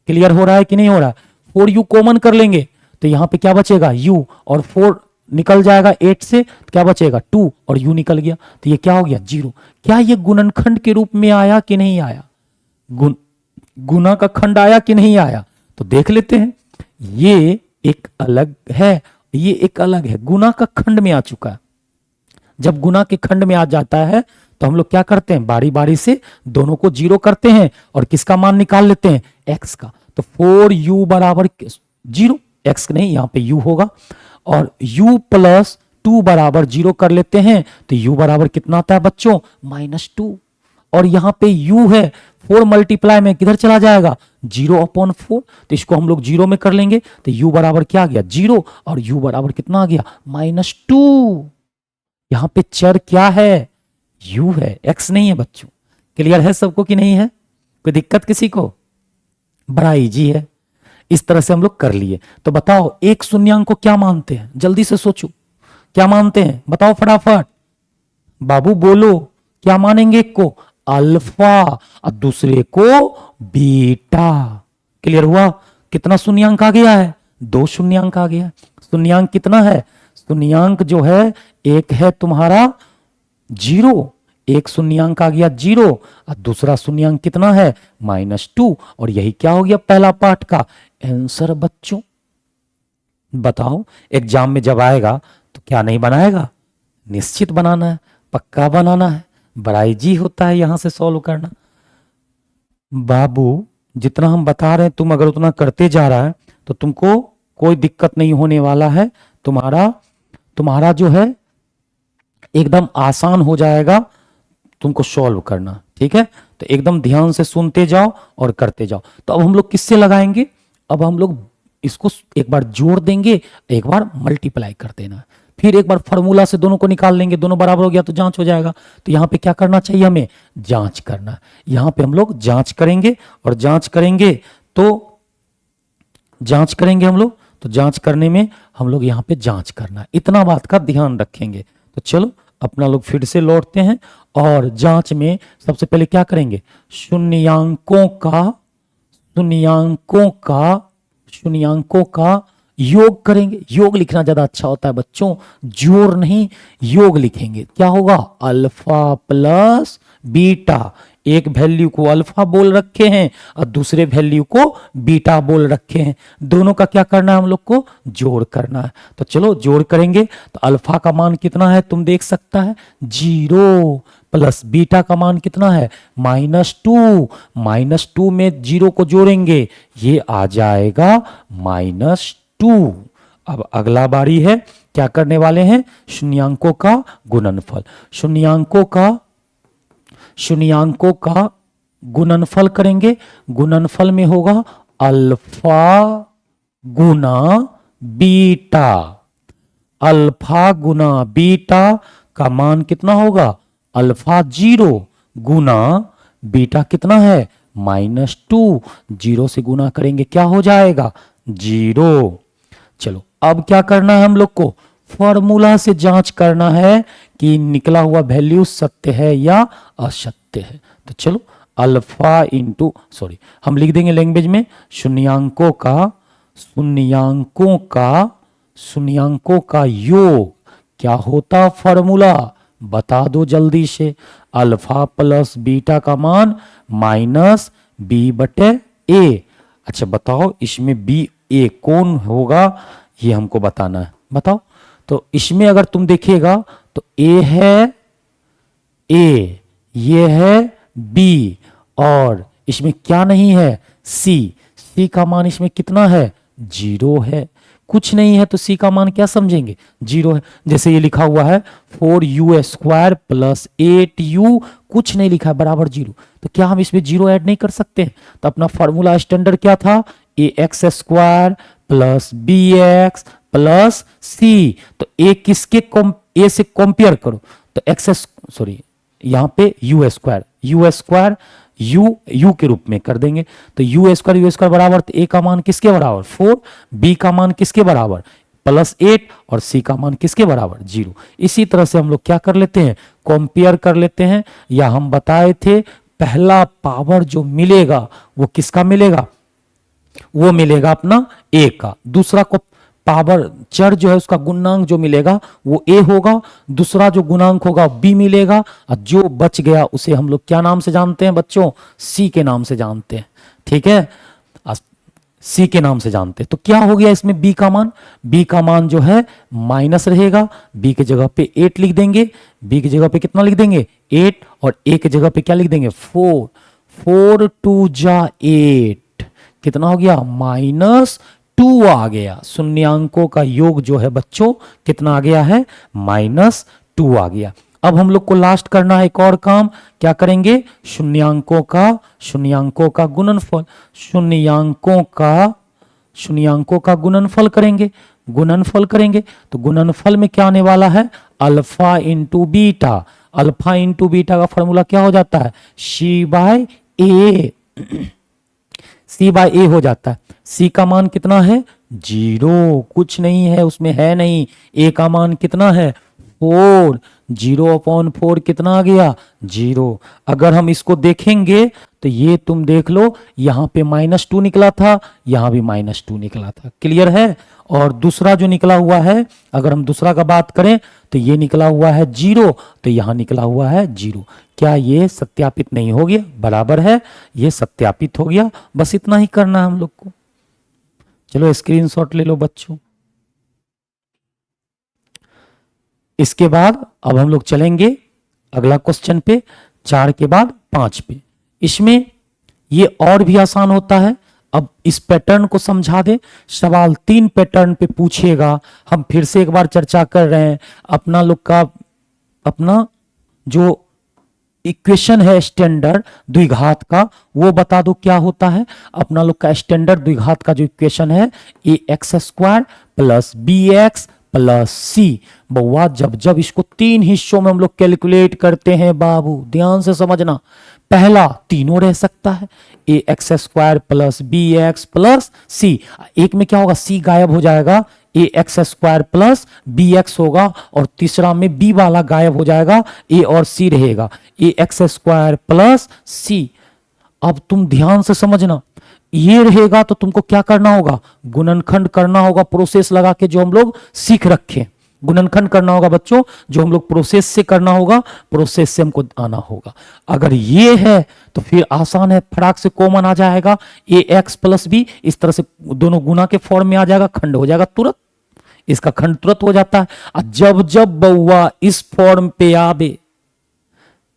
क्लियर हो रहा है कि नहीं हो रहा, 4u कॉमन कर लेंगे तो यहां पे क्या बचेगा u, और 4 निकल जाएगा 8 से, तो क्या बचेगा 2 और u निकल गया, तो ये क्या हो गया 0। क्या ये गुणनखंड के रूप में आया कि नहीं आया, गुना का खंड आया कि नहीं आया, तो देख लेते हैं। ये एक अलग है, ये एक अलग है, गुना का खंड में आ चुका है। जब गुना के खंड में आ जाता है तो हम लोग क्या करते हैं, बारी बारी से दोनों को 0 करते हैं और किसका मान निकाल लेते हैं, x का। तो 4u बराबर 0, x नहीं यहां पे u होगा, और u प्लस 2 बराबर 0 कर लेते हैं तो u बराबर कितना आता है बच्चों, -2। और यहां पे u है, 4 मल्टीप्लाई में किधर चला जाएगा, 0/4, तो इसको हम लोग 0 में कर लेंगे तो u बराबर क्या आ गया 0, और u बराबर कितना आ गया -2। यहां पे चर क्या है, u है, x नहीं है बच्चों। क्लियर है सबको कि नहीं है, कोई दिक्कत किसी को, बड़ा इजी है। इस तरह से हम लोग कर लिए। तो बताओ एक शून्यांक को क्या मानते हैं, जल्दी से सोचो क्या मानते हैं, बताओ फटाफट बाबू बोलो, क्या मानेंगे, एक को अल्फा और दूसरे को बीटा। क्लियर हुआ, कितना शून्यांक आ गया है, 2 शून्यांक आ गया। शून्यांक कितना है, शून्यांक जो है एक है तुम्हारा 0, एक शून्यांक आ गया 0 और दूसरा शून्यांक कितना है -2, और यही क्या हो गया पहला पार्ट का आंसर बच्चों। बताओ एग्जाम में जब आएगा तो क्या नहीं बनाएगा, निश्चित बनाना है, पक्का बनाना है। बड़ा इजी होता है यहां से सॉल्व करना बाबू। जितना हम बता रहे हैं तुम अगर उतना करते जा रहा है तो तुमको कोई दिक्कत नहीं होने वाला है। तुम्हारा जो है एकदम आसान हो जाएगा तुमको सॉल्व करना, ठीक है। तो एकदम ध्यान से सुनते जाओ और करते जाओ। तो अब हम लोग किससे लगाएंगे, अब हम लोग इसको एक बार जोड़ देंगे, एक बार मल्टीप्लाई कर देना, फिर एक बार फॉर्मूला से दोनों को निकाल लेंगे, दोनों बराबर हो गया तो जांच हो जाएगा। तो यहां पे क्या करना चाहिए, हमें जांच करना। यहां पे हम लोग जांच करेंगे, और जांच करेंगे हम लोग, तो जांच करने में हम लोग यहां पे जांच करना, इतना बात का ध्यान रखेंगे। तो चलो अपना लोग फिर से लौटते हैं, और जांच में सबसे पहले क्या करेंगे, शून्यांकों का योग करेंगे। योग लिखना ज्यादा अच्छा होता है बच्चों, जोड़ नहीं, योग लिखेंगे। क्या होगा, अल्फा प्लस बीटा, एक वैल्यू को अल्फा बोल रखे हैं और दूसरे वैल्यू को बीटा बोल रखे हैं, दोनों का क्या करना है, हम लोग को जोड़ करना है। तो चलो जोड़ करेंगे। तो अल्फा का मान कितना है तुम देख सकता है 0, प्लस बीटा का मान कितना है -2, -2 में 0 को जोड़ेंगे ये आ जाएगा -2। अब अगला बारी है, क्या करने वाले हैं, शून्यांकों का गुणनफल। शून्यांकों का गुणनफल करेंगे। गुणनफल में होगा अल्फा गुना बीटा, अल्फा गुना बीटा का मान कितना होगा, अल्फा 0 गुना बीटा कितना है -2, 0 से गुना करेंगे क्या हो जाएगा जीरो। चलो अब क्या करना है हम लोग को, फॉर्मूला से जांच करना है कि निकला हुआ वैल्यू सत्य है या असत्य है। तो चलो अल्फा इंटू सॉरी हम लिख देंगे लैंग्वेज में, शून्यांकों का योग क्या होता फॉर्मूला, बता दो जल्दी से। अल्फा प्लस बीटा का मान माइनस बी बटे ए। अच्छा बताओ इसमें बी ए कौन होगा, ये हमको बताना है, बताओ। तो इसमें अगर तुम देखिएगा तो ए है ए, ये है बी, और इसमें क्या नहीं है, सी। सी का मान इसमें कितना है, जीरो है। कुछ नहीं है तो सी का मान क्या समझेंगे, जीरो है। जैसे ये लिखा हुआ है 4u² प्लस 8u, कुछ नहीं लिखा है, बराबर जीरो। तो क्या हम इसमें जीरो ऐड नहीं कर सकते हैं? तो अपना फॉर्मूला स्टैंडर्ड क्या था, ax² प्लस bx प्लस सी। तो ए से कंपेयर करो तो यहाँ पे u² यू के रूप में कर देंगे। तो u² बराबर, तो ए का मान किसके बराबर 4, बी का मान किसके बराबर प्लस 8 और सी का मान किसके बराबर 0। इसी तरह से हम लोग क्या कर लेते हैं, कंपेयर कर लेते हैं। या हम बताए थे पहला पावर जो मिलेगा वो किसका मिलेगा, वो मिलेगा अपना ए का। दूसरा को पावर चर जो है उसका गुणांक जो मिलेगा वो ए होगा, दूसरा जो गुणांक होगा बी मिलेगा, और जो बच गया उसे हम लोग क्या नाम से जानते हैं बच्चों, सी के नाम से जानते हैं। ठीक है, सी के नाम से जानते हैं। तो क्या हो गया इसमें बी का मान जो है माइनस रहेगा, बी की जगह पे 8 लिख देंगे, बी की जगह पे कितना लिख देंगे 8, और ए की जगह पे क्या लिख देंगे 4। 4 2 जा 8 कितना हो गया -2 आ गया। शून्यांकों का योग जो है बच्चों कितना आ गया है -2 आ गया। अब हम लोग को लास्ट करना है एक और काम, क्या करेंगे, शून्यांकों का गुणनफल, शून्यांकों का गुणनफल करेंगे। तो गुणनफल में क्या आने वाला है, alpha into beta. Alpha into beta का फॉर्मूला क्या हो जाता है, सी बाय ए हो जाता है। सी का मान कितना है 0, कुछ नहीं है उसमें, है नहीं। ए का मान कितना है 4, 0/4 कितना आ गया 0। अगर हम इसको देखेंगे तो ये तुम देख लो, यहाँ पे -2 निकला था, यहाँ भी -2 निकला था, क्लियर है। और दूसरा जो निकला हुआ है, अगर हम दूसरा का बात करें तो ये निकला हुआ है 0, तो यहाँ निकला हुआ है 0। क्या ये सत्यापित नहीं हो गया, बराबर है, ये सत्यापित हो गया। बस इतना ही करना है हम लोग को। चलो स्क्रीनशॉट ले लो बच्चों। इसके बाद अब हम लोग चलेंगे अगला क्वेश्चन पे, 4 के बाद 5 पे। इसमें ये और भी आसान होता है। अब इस पैटर्न को समझा दे, सवाल 3 पैटर्न पे पूछेगा। हम फिर से एक बार चर्चा कर रहे हैं, अपना जो इक्वेशन है स्टैंडर्ड द्विघात का, वो बता दो क्या होता है। अपना लोग का स्टैंडर्ड द्विघात का जो इक्वेशन है ax² प्लस bx प्लस सी। बउआ जब इसको 3 हिस्सों में हम लोग कैलकुलेट करते हैं बाबू, ध्यान से समझना, पहला तीनों रह सकता है, ax² प्लस bx प्लस सी। एक में क्या होगा, c गायब हो जाएगा, ax² प्लस bx होगा, और तीसरा में b वाला गायब हो जाएगा, a और c रहेगा, ax² प्लस c। अब तुम ध्यान से समझना, ये रहेगा तो तुमको क्या करना होगा, गुणनखंड करना होगा, प्रोसेस लगा के जो हम लोग सीख रखे, गुणनखंड करना होगा बच्चों, जो हम लोग प्रोसेस से करना होगा, प्रोसेस से हमको आना होगा। अगर ये है तो फिर आसान है, फटाक से कॉमन आ जाएगा, ax प्लस b, इस तरह से दोनों गुना के फॉर्म में आ जाएगा, खंड हो जाएगा तुरंत, इसका खंड तुरंत हो जाता है। जब बउआ इस फॉर्म पे आवे,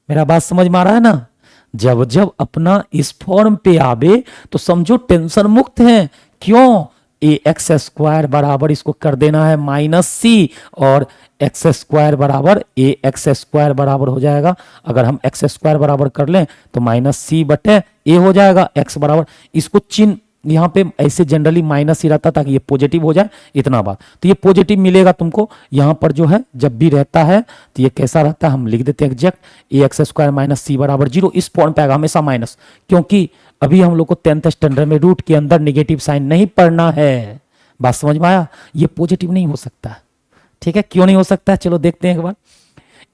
मेरा बात समझ में आ रहा है ना, जब अपना इस फॉर्म पे आवे तो समझो टेंशन मुक्त है। क्यों, ax² बराबर इसको कर देना है -c, और x² बराबर ax² बराबर हो जाएगा। अगर हम x² बराबर कर लें तो -c बटे a हो जाएगा, x बराबर, इसको चिन्ह यहाँ पे ऐसे जनरली माइनस ही रहता ताकि ये पॉजिटिव हो जाए, इतना बात। तो ये पॉजिटिव मिलेगा तुमको यहाँ पर जो है, जब भी रहता है तो ये कैसा रहता है, हम लिख देते हैं एग्जैक्ट ax² - c बराबर 0। इस फॉर्म पे आएगा हमेशा माइनस, क्योंकि अभी हम लोग को 10th स्टैंडर्ड में रूट के अंदर नेगेटिव साइन नहीं पढ़ना है। बात समझ में आया? ये पॉजिटिव नहीं हो सकता है। ठीक है, क्यों नहीं हो सकता है? चलो देखते हैं एक बार।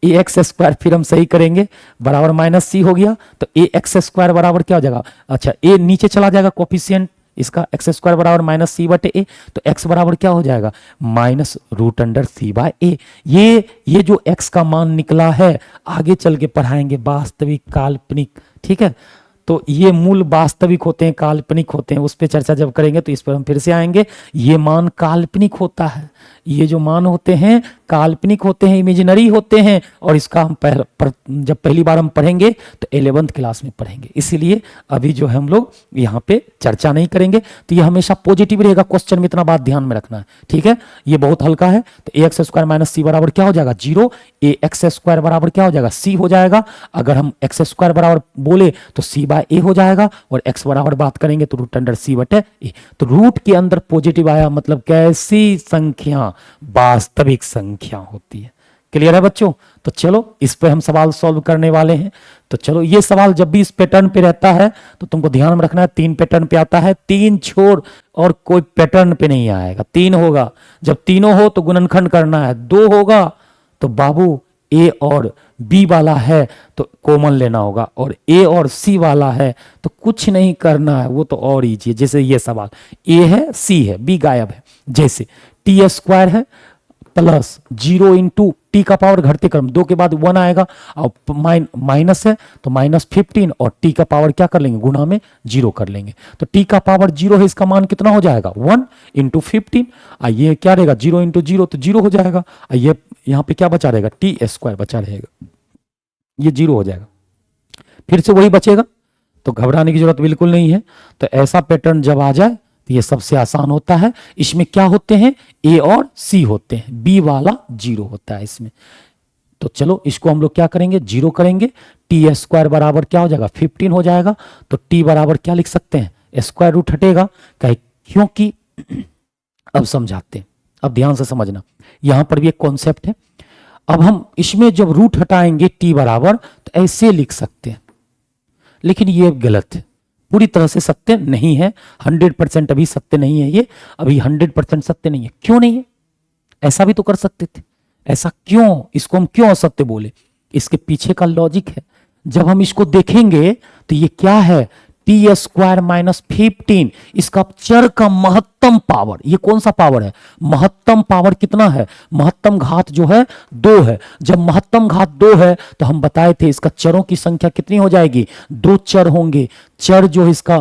ए एक्स स्क्वायर फिर हम सही करेंगे बराबर माइनस सी हो गया, तो ए एक्स स्क्वायर बराबर क्या हो जाएगा? अच्छा, ए नीचे चला जाएगा कोफिशिएंट इसका, एक्स स्क्वायर बराबर माइनस सी बटे ए, तो एक्स बराबर क्या हो जाएगा? माइनस रूट अंडर सी बाय ए। ये जो एक्स का मान निकला है आगे चल के पढ़ाएंगे वास्तविक काल्पनिक। ठीक है, तो ये मूल वास्तविक होते हैं काल्पनिक होते हैं, उस पर चर्चा जब करेंगे तो इस पर हम फिर से आएंगे। ये मान काल्पनिक होता है, ये जो मान होते हैं काल्पनिक होते हैं, इमेजिनरी होते हैं, और इसका हम जब पहली बार हम पढ़ेंगे तो 11th क्लास में पढ़ेंगे, इसीलिए अभी जो है हम लोग यहाँ पे चर्चा नहीं करेंगे। तो ये हमेशा पॉजिटिव रहेगा क्वेश्चन में, इतना बात ध्यान में रखना है। ठीक है, ये बहुत हल्का है। तो ए एक्स स्क्वायर माइनस सी बराबर क्या हो जाएगा? 0। ए एक्स स्क्वायर बराबर क्या हो जाएगा? सी हो जाएगा। अगर हम एक्स स्क्वायर बराबर बोले तो सी बाय ए हो जाएगा, और एक्स बराबर बात करेंगे तो रूट अंडर सी बटे ए। तो रूट के अंदर पॉजिटिव आया मतलब कैसी संख्या? वास्तविक संख्या होती है। क्लियर है बच्चों? तो चलो इस पे हम सवाल सॉल्व करने वाले हैं। तो चलो, ये सवाल जब भी इस पैटर्न पे रहता है तो तुमको ध्यान में रखना है, 3 पैटर्न पे आता है, 3 छोड़ और कोई पैटर्न पे नहीं आएगा। 3 होगा, जब तीनों हो तो गुणनखंड करना है। 2 होगा तो बाबू ए और बी वाला है तो कॉमन लेना होगा, और ए और सी वाला है तो कुछ नहीं करना है, वो तो और इजी है। जैसे ये सवाल ए है, सी है, बी गायब है। जैसे टी स्क्वायर है प्लस 0 इंटू टी का पावर घटते क्रम 2 के बाद 1 आएगा, और माइनस है तो माइनस 15, और टी का पावर क्या कर लेंगे? गुना में 0 कर लेंगे। तो टी का पावर 0 है, इसका मान कितना हो जाएगा? 1 इंटू 15। ये क्या रहेगा? 0 इंटू 0 तो 0 हो जाएगा। ये यहाँ पे क्या बचा रहेगा? टी स्क्वायर बचा रहेगा, ये 0 हो जाएगा। फिर से वही बचेगा, तो घबराने की जरूरत बिल्कुल नहीं है। तो ऐसा पैटर्न जब आ जाए तो ये सबसे आसान होता है। इसमें क्या होते हैं? ए और सी होते हैं, बी वाला 0 होता है इसमें। तो चलो इसको हम लोग क्या करेंगे? 0 करेंगे। टी स्क्वायर बराबर क्या हो जाएगा? 15 हो जाएगा। तो टी बराबर क्या लिख सकते हैं? स्क्वायर रूट हटेगा, क्योंकि अब समझाते हैं, अब ध्यान से समझना, यहां पर भी एक कॉन्सेप्ट है। अब हम इसमें जब रूट हटाएंगे टी बराबर तो ऐसे लिख सकते हैं, लेकिन ये गलत है, पूरी तरह से सत्य नहीं है। 100% अभी सत्य नहीं है, ये अभी 100% सत्य नहीं है। क्यों नहीं है? ऐसा भी तो कर सकते थे। ऐसा क्यों? इसको हम क्यों असत्य बोले? इसके पीछे का लॉजिक है। जब हम इसको देखेंगे तो ये क्या है? टी स्क्वायर माइनस 15, इसका चर का महत्तम पावर। ये कौन सा पावर है? महत्तम पावर कितना है? महत्तम घात जो है 2 है। जब महत्तम घात 2 है तो हम बताए थे इसका चरों की संख्या कितनी हो जाएगी? 2 चर होंगे। चर जो इसका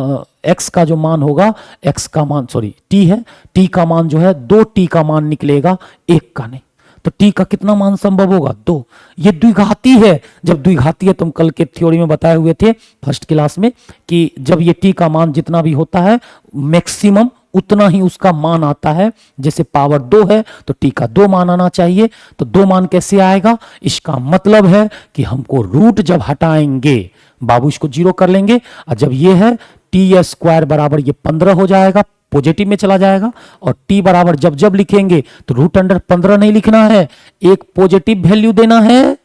x का जो मान होगा, x का मान सॉरी t है, t का मान जो है 2 t का मान निकलेगा, 1 का नहीं। तो t का कितना मान संभव होगा? 2। ये द्विघाती है। जब द्विघाती है, तुम कल के थ्योरी में बताए हुए थे फर्स्ट क्लास में कि जब ये t का मान जितना भी होता है मैक्सिमम उतना ही उसका मान आता है। जैसे पावर 2 है तो t का 2 मान आना चाहिए। तो 2 मान कैसे आएगा? इसका मतलब है कि हमको रूट जब हटाएंगे बाबू इसको 0 कर लेंगे, और जब ये है टी स्क्वायर बराबर ये 15 हो जाएगा, पॉजिटिव में चला जाएगा। और t बराबर जब जब लिखेंगे तो रूट अंडर 15 नहीं लिखना है, एक पॉजिटिव वैल्यू देना है।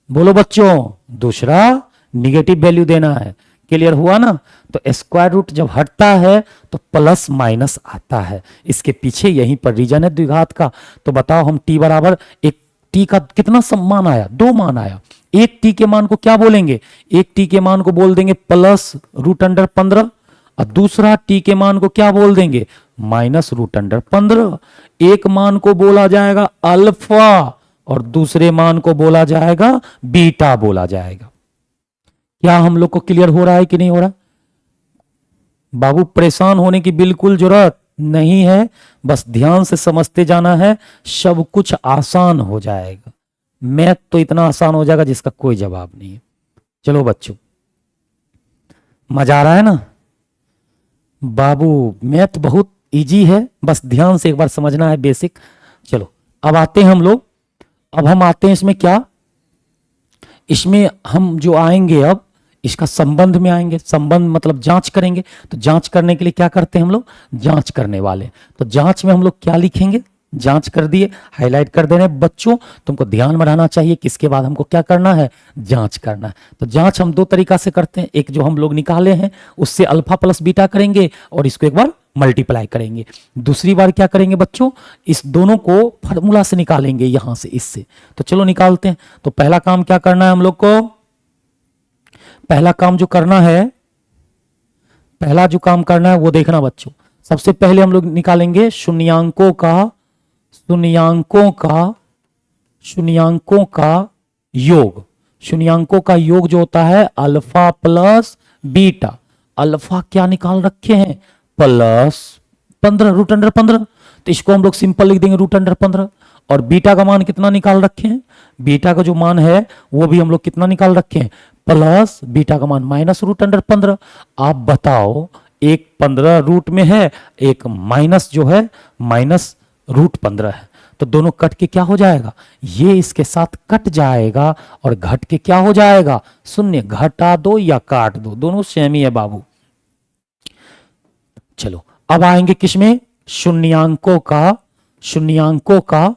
बोलो बच्चों, दूसरा निगेटिव वैल्यू देना है। क्लियर हुआ ना? तो स्क्वायर रूट जब हटता है तो प्लस माइनस आता है। इसके पीछे यहीं पर रीजन है द्विघात का। तो बताओ हम t बराबर एक t का कितना मान आया? 2 मान आया। एक t के मान को क्या बोलेंगे? एक t के मान को बोल देंगे प्लस रूट अंडर 15, और दूसरा t के मान को क्या बोल देंगे? Minus root under 15। एक मान को बोला जाएगा अल्फा और दूसरे मान को बोला जाएगा बीटा बोला जाएगा। क्या हम लोग को क्लियर हो रहा है कि नहीं हो रहा? बाबू परेशान होने की बिल्कुल जरूरत नहीं है, बस ध्यान से समझते जाना है, सब कुछ आसान हो जाएगा। मैथ तो इतना आसान हो जाएगा जिसका कोई जवाब नहीं है। चलो बच्चों, मजा आ रहा है ना? बाबू मैथ बहुत इजी है, बस ध्यान से एक बार समझना है बेसिक। चलो अब आते हैं हम लोग, अब हम आते हैं इसमें क्या, इसमें हम जो आएंगे अब इसका संबंध में आएंगे। संबंध मतलब जांच करेंगे। तो जांच करने के लिए क्या करते हैं हम लोग? जांच करने वाले। तो जांच में हम लोग क्या लिखेंगे? जांच कर दिए, हाईलाइट कर दे रहे हैं बच्चों। तुमको ध्यान में रहना चाहिए किसके बाद हमको क्या करना है, जांच करना है। तो जांच हम दो तरीका से करते हैं, एक जो हम लोग निकाले हैं उससे अल्फा प्लस बीटा करेंगे और इसको एक बार मल्टीप्लाई करेंगे। दूसरी बार क्या करेंगे बच्चों, इस दोनों को फॉर्मूला से निकालेंगे यहां से, इससे। तो चलो निकालते हैं। तो पहला काम क्या करना है हम लोग को, पहला काम जो करना है, पहला जो काम करना है वो देखना बच्चों। सबसे पहले हम लोग निकालेंगे शून्यांकों का, शून्यांकों का, शून्यांकों का योग। शून्यांकों का योग जो होता है अल्फा प्लस बीटा। अल्फा क्या निकाल रखे हैं, प्लस 15, रूट अंडर 15। तो इसको हम लोग सिंपल लिख देंगे रूट अंडर 15। और बीटा का मान कितना निकाल रखे हैं, बीटा का जो मान है वो भी हम लोग कितना निकाल रखे हैं, प्लस बीटा का मान माइनस रूट अंडर 15। आप बताओ, एक 15 रूट में है, एक माइनस जो है माइनस रूट 15 है। तो दोनों कट के क्या हो जाएगा, ये इसके साथ कट जाएगा और घट के क्या हो जाएगा, शून्य। घटा दो या काट दो, दोनों सेम ही है बाबू। चलो अब आएंगे किसमें, शून्यांकों का, शून्यांकों का,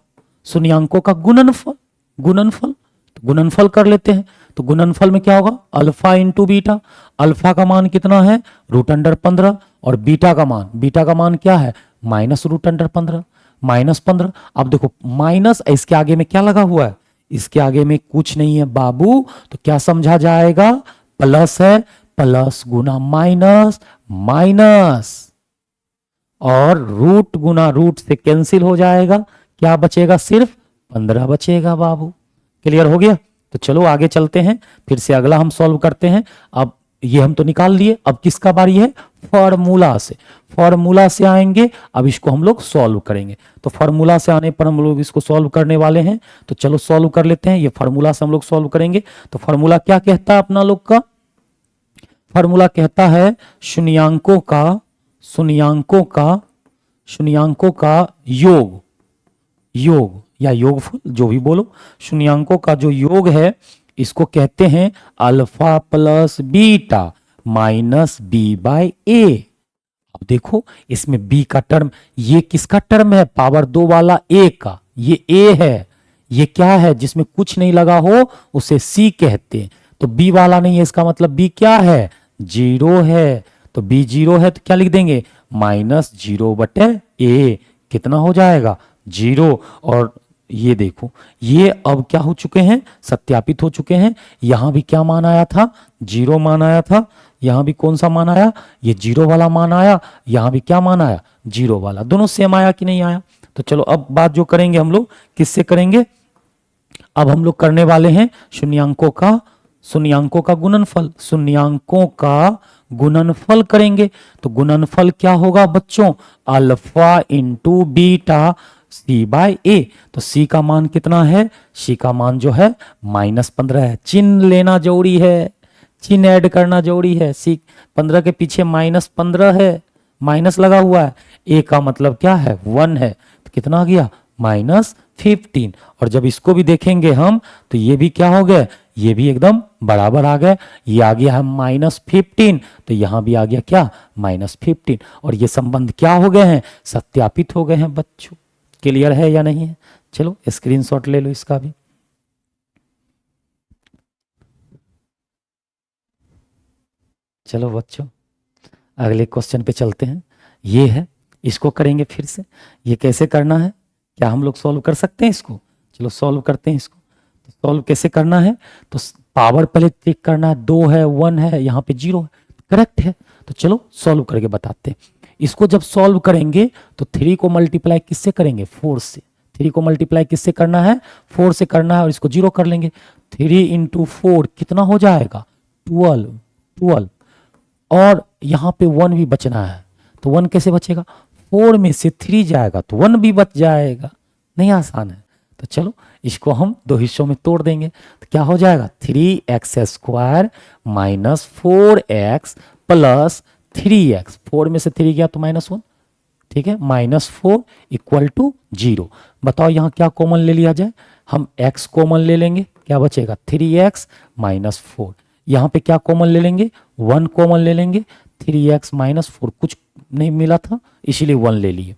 शून्यांकों का गुणनफल। गुणनफल, तो गुणनफल कर लेते हैं। तो गुणनफल में क्या होगा, अल्फा इंटू बीटा। अल्फा का मान कितना है, रूट अंडर 15, और बीटा का मान, बीटा का मान क्या है, माइनस रूट अंडर 15, माइनस 15। अब देखो माइनस, इसके आगे में क्या लगा हुआ है, इसके आगे में कुछ नहीं है बाबू, तो क्या समझा जाएगा, प्लस है, प्लस गुना माइनस, माइनस, और रूट गुना रूट से कैंसिल हो जाएगा, क्या बचेगा, सिर्फ 15 बचेगा बाबू। क्लियर हो गया। तो चलो आगे चलते हैं, फिर से अगला हम सॉल्व करते हैं। अब ये हम तो निकाल लिए, अब किसका बारी है, फॉर्मूला से। फॉर्मूला से आएंगे, अब इसको हम लोग सॉल्व करेंगे। तो फॉर्मूला से आने पर हम लोग इसको सॉल्व करने वाले हैं। तो चलो सॉल्व कर लेते हैं, ये फॉर्मूला से हम लोग सॉल्व करेंगे। तो फॉर्मूला क्या कहता है अपना लोग का, फॉर्मूला कहता है शून्यांकों का, शून्यांकों का, शून्यांकों का योग, योग या योगफल जो भी बोलो, शून्यांकों का जो योग है इसको कहते हैं alpha plus beta minus B by A. अब देखो इसमें b का टर्म, ये किसका टर्म है, पावर 2 वाला a का, ये a है। ये क्या है, जिसमें कुछ नहीं लगा हो उसे c कहते हैं। तो b वाला नहीं है, इसका मतलब b क्या है, 0 है। तो b 0 है तो क्या लिख देंगे, माइनस 0 बटे a, कितना हो जाएगा, 0। और ये देखो ये अब क्या हो चुके हैं, सत्यापित हो चुके हैं। यहां भी क्या मान आया था, 0 मान आया था। यहां भी कौन सा मान आया, ये 0 वाला मान आया। यहां भी क्या मान आया, 0 वाला। दोनों सेम आया कि नहीं आया। तो चलो अब बात जो करेंगे हम लोग किससे करेंगे, अब हम लोग करने वाले हैं शून्यांकों का, शून्यांकों का गुणनफल। शून्यांकों का गुणनफल करेंगे। तो गुणनफल क्या होगा बच्चों, अल्फा इंटू बीटा सी बाय ए। तो सी का मान कितना है, सी का मान जो है -15 है। चिन्ह लेना जरूरी है, चिन्ह ऐड करना जरूरी है। सी 15 के पीछे -15 है, माइनस लगा हुआ है। ए का मतलब क्या है, 1 है। तो कितना आ गया, -15। और जब इसको भी देखेंगे हम तो ये भी क्या हो गया, ये भी एकदम बराबर आ गए। ये आ गया है -15, तो यहां भी आ गया क्या, -15। और ये संबंध क्या हो गए हैं, सत्यापित हो गए हैं बच्चों। क्लियर है या नहीं है। चलो स्क्रीनशॉट ले लो इसका भी। चलो बच्चों अगले क्वेश्चन पे चलते हैं। ये है, इसको करेंगे फिर से। ये कैसे करना है, क्या हम लोग सॉल्व कर सकते हैं इसको, चलो सॉल्व करते हैं इसको। तो सॉल्व कैसे करना है, तो पावर पहले चेक करना है, 2 है 1 है, यहाँ पे 0 है, करेक्ट है। तो चलो सॉल्व करके बताते हैं। इसको जब सॉल्व करेंगे तो 3 को मल्टीप्लाई किससे करेंगे, 4 से। 3 को मल्टीप्लाई किससे करना है, 4 से करना है, और इसको 0 कर लेंगे। 3 इंटू 4 कितना हो जाएगा, 12। और यहाँ पे 1 भी बचना है, तो 1 कैसे बचेगा, 4 में से 3 जाएगा तो 1 भी बच जाएगा। नहीं आसान है। तो चलो इसको हम 2 हिस्सों में तोड़ देंगे। तो क्या हो जाएगा, 3x² minus 4x plus 3x। 4 में से 3 गया तो -1, ठीक है, -4 इक्वल टू 0। बताओ यहाँ क्या कॉमन ले लिया जाए, हम x कॉमन ले लेंगे, क्या बचेगा 3x माइनस 4। यहाँ पे क्या कॉमन ले लेंगे, 1 कॉमन ले लेंगे। 3x माइनस 4 कुछ नहीं मिला था इसीलिए 1 ले लिए।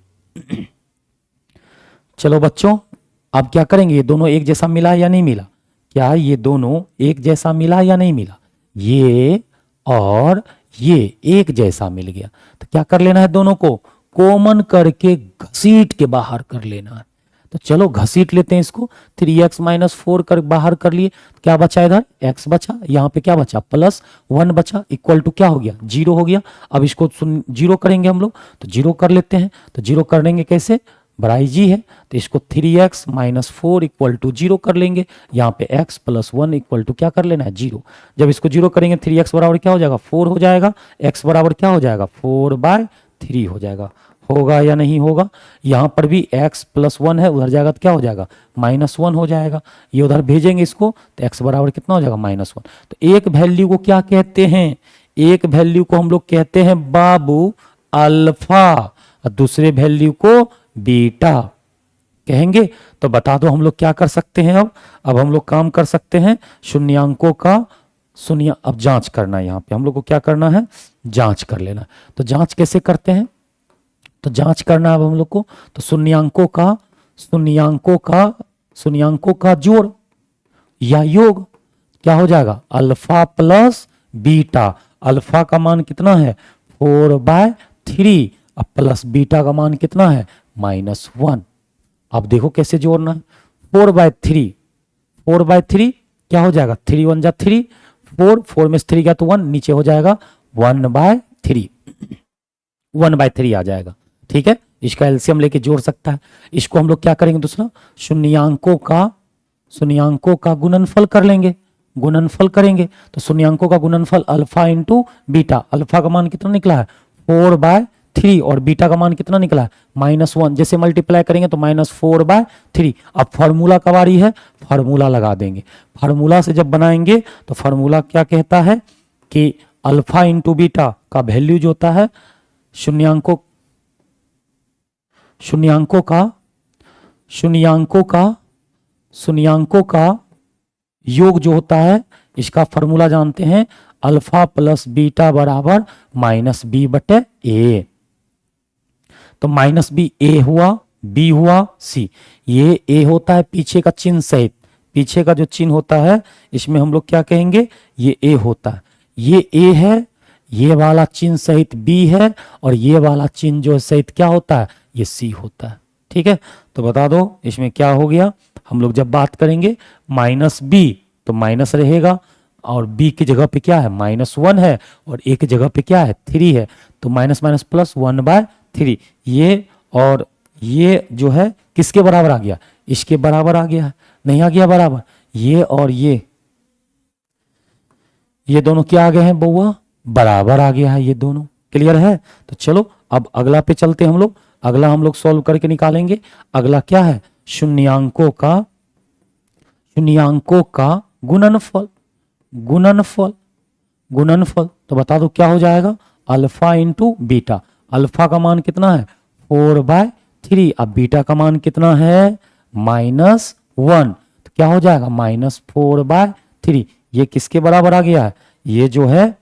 चलो बच्चों, अब क्या करेंगे, ये दोनों एक जैसा मिला या नहीं मिला, क्या ये दोनों एक जैसा मिला या नहीं मिला, ये और ये एक जैसा मिल गया। तो क्या कर लेना है, दोनों को कॉमन करके घसीट के बाहर कर लेना है। तो चलो घसीट लेते हैं इसको, 3x माइनस 4 कर बाहर कर लिए, क्या बचा इधर, x बचा, यहाँ पे क्या बचा, +1 बचा, इक्वल टू क्या हो गया, 0 हो गया। अब इसको 0 करेंगे हम लोग, तो 0 कर लेते हैं। तो 0 करेंगे कैसे, बड़ा इजी है, तो इसको 3x माइनस 4 इक्वल टू 0 कर लेंगे। यहाँ पे x + 1 इक्वल टू क्या कर लेना है, 0। जब इसको 0 करेंगे 3x बराबर क्या हो जाएगा, 4 हो जाएगा, x बराबर क्या हो जाएगा, 4/3 हो जाएगा। होगा या नहीं होगा, यहाँ पर भी x + 1 है, उधर जाएगा तो क्या हो जाएगा, -1 हो जाएगा। ये उधर भेजेंगे इसको तो x बराबर कितना हो जाएगा, -1। तो एक वैल्यू को क्या कहते हैं, एक वैल्यू को हम लोग कहते हैं बाबू अल्फा, और दूसरे वैल्यू को बीटा कहेंगे। तो बता दो हम लोग क्या कर सकते हैं, अब हम लोग काम कर सकते हैं शून्यांकों का, सुनिए अब जांच करना है, यहाँ पे हम लोग को क्या करना है, जांच कर लेना। तो जांच कैसे करते हैं, तो जांच करना है अब हम लोग को, तो शून्यांकों का जोड़ या योग क्या हो जाएगा, अल्फा प्लस बीटा। अल्फा का मान कितना है, 4/3, अब प्लस बीटा का मान कितना है, -1। अब देखो कैसे जोड़ना है, 4/3 क्या हो जाएगा, 3 × 1 = 3, 4 में से 3 गया तो 1, नीचे हो जाएगा 1/3, 1/3 आ जाएगा। ठीक है, इसका एलसीएम लेके जोड़ सकता है। इसको हम लोग क्या करेंगे, दूसरा शून्यांकों का गुणनफल कर लेंगे, गुणनफल करेंगे। तो शून्यांकों का गुणनफल अल्फा इंटू बीटा, अल्फा का मान कितना निकला है, 4/3, और बीटा का मान कितना निकला है, -1। जैसे मल्टीप्लाई करेंगे तो -4/3। अब फार्मूला का बारी है, फार्मूला लगा देंगे। फार्मूला से जब बनाएंगे तो फार्मूला क्या कहता है कि अल्फा इंटू बीटा का वैल्यू जो होता है, शून्यांकों का योग जो होता है, इसका फॉर्मूला जानते हैं, अल्फा प्लस बीटा बराबर -b/a। तो -b a हुआ, b हुआ c। ये a होता है पीछे का चिन्ह सहित, पीछे का जो चिन्ह होता है इसमें हम लोग क्या कहेंगे, ये a होता है, ये a है, ये वाला चिन्ह सहित b है, और ये वाला चिन्ह जो सहित क्या होता है, ये c होता है। ठीक है, तो बता दो इसमें क्या हो गया, हम लोग जब बात करेंगे -b तो माइनस रहेगा, और b की जगह पे क्या है, -1 है, और a की जगह पे क्या है, 3 है, तो माइनस माइनस प्लस 1/3। ये और ये जो है किसके बराबर आ गया, इसके बराबर आ गया, नहीं आ गया बराबर, ये और ये दोनों क्या आ गए हैं बउआ, बराबर आ गया है, ये दोनों क्लियर है। तो चलो अब अगला पे चलते हैं हम लोग, अगला हम लोग सॉल्व करके निकालेंगे। अगला क्या है, शून्यांकों का गुणनफल। तो बता दो क्या हो जाएगा, अल्फा इंटू बीटा। अल्फा का मान कितना है, 4/3, अब बीटा का मान कितना है, -1, तो क्या हो जाएगा, -4/3। ये किसके बराबर आ गया है, ये जो है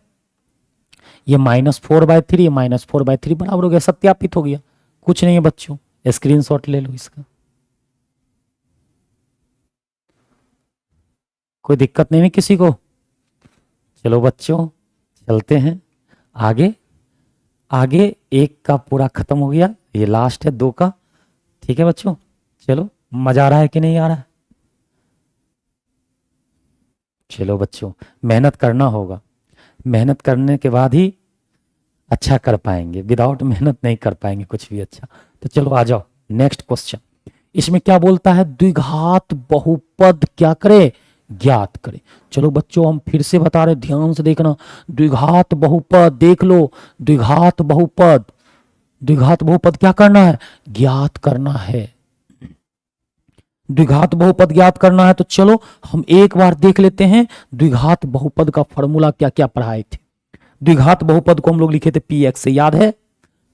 ये -4/3, -4/3 बराबर हो गया, सत्यापित हो गया। कुछ नहीं है बच्चों, स्क्रीनशॉट ले लो इसका, कोई दिक्कत नहीं है किसी को। चलो बच्चों चलते हैं आगे। आगे एक का पूरा खत्म हो गया, ये लास्ट है 2 का। ठीक है बच्चों, चलो मजा आ रहा है कि नहीं आ रहा है। चलो बच्चों मेहनत करना होगा, मेहनत करने के बाद ही अच्छा कर पाएंगे, विदाउट मेहनत नहीं कर पाएंगे कुछ भी अच्छा। तो चलो आ जाओ नेक्स्ट क्वेश्चन। इसमें क्या बोलता है, द्विघात बहुपद क्या करे, ज्ञात करे। चलो बच्चों हम फिर से बता रहे, ध्यान से देखना, द्विघात बहुपद देख लो, द्विघात बहुपद क्या करना है, ज्ञात करना है। द्विघात बहुपद ज्ञात करना है, तो चलो हम एक बार देख लेते हैं द्विघात बहुपद का फॉर्मूला क्या क्या पढ़ाए थे। द्विघात बहुपद को हम लोग लिखे थे px से, याद है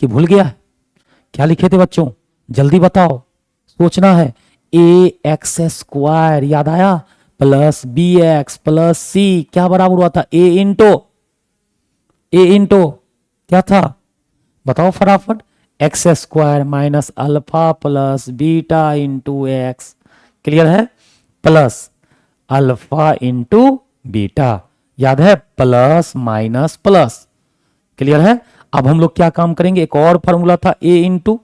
कि भूल गया है, क्या लिखे थे बच्चों, जल्दी बताओ, सोचना है। ax² याद आया, प्लस bx प्लस c क्या बराबर हुआ था, a इंटो क्या था, बताओ फटाफट, x square minus alpha plus beta into x, clear है, प्लस अल्फा इंटू बीटा, याद है, प्लस माइनस प्लस, क्लियर है। अब हम लोग क्या काम करेंगे, एक और फॉर्मूला था A into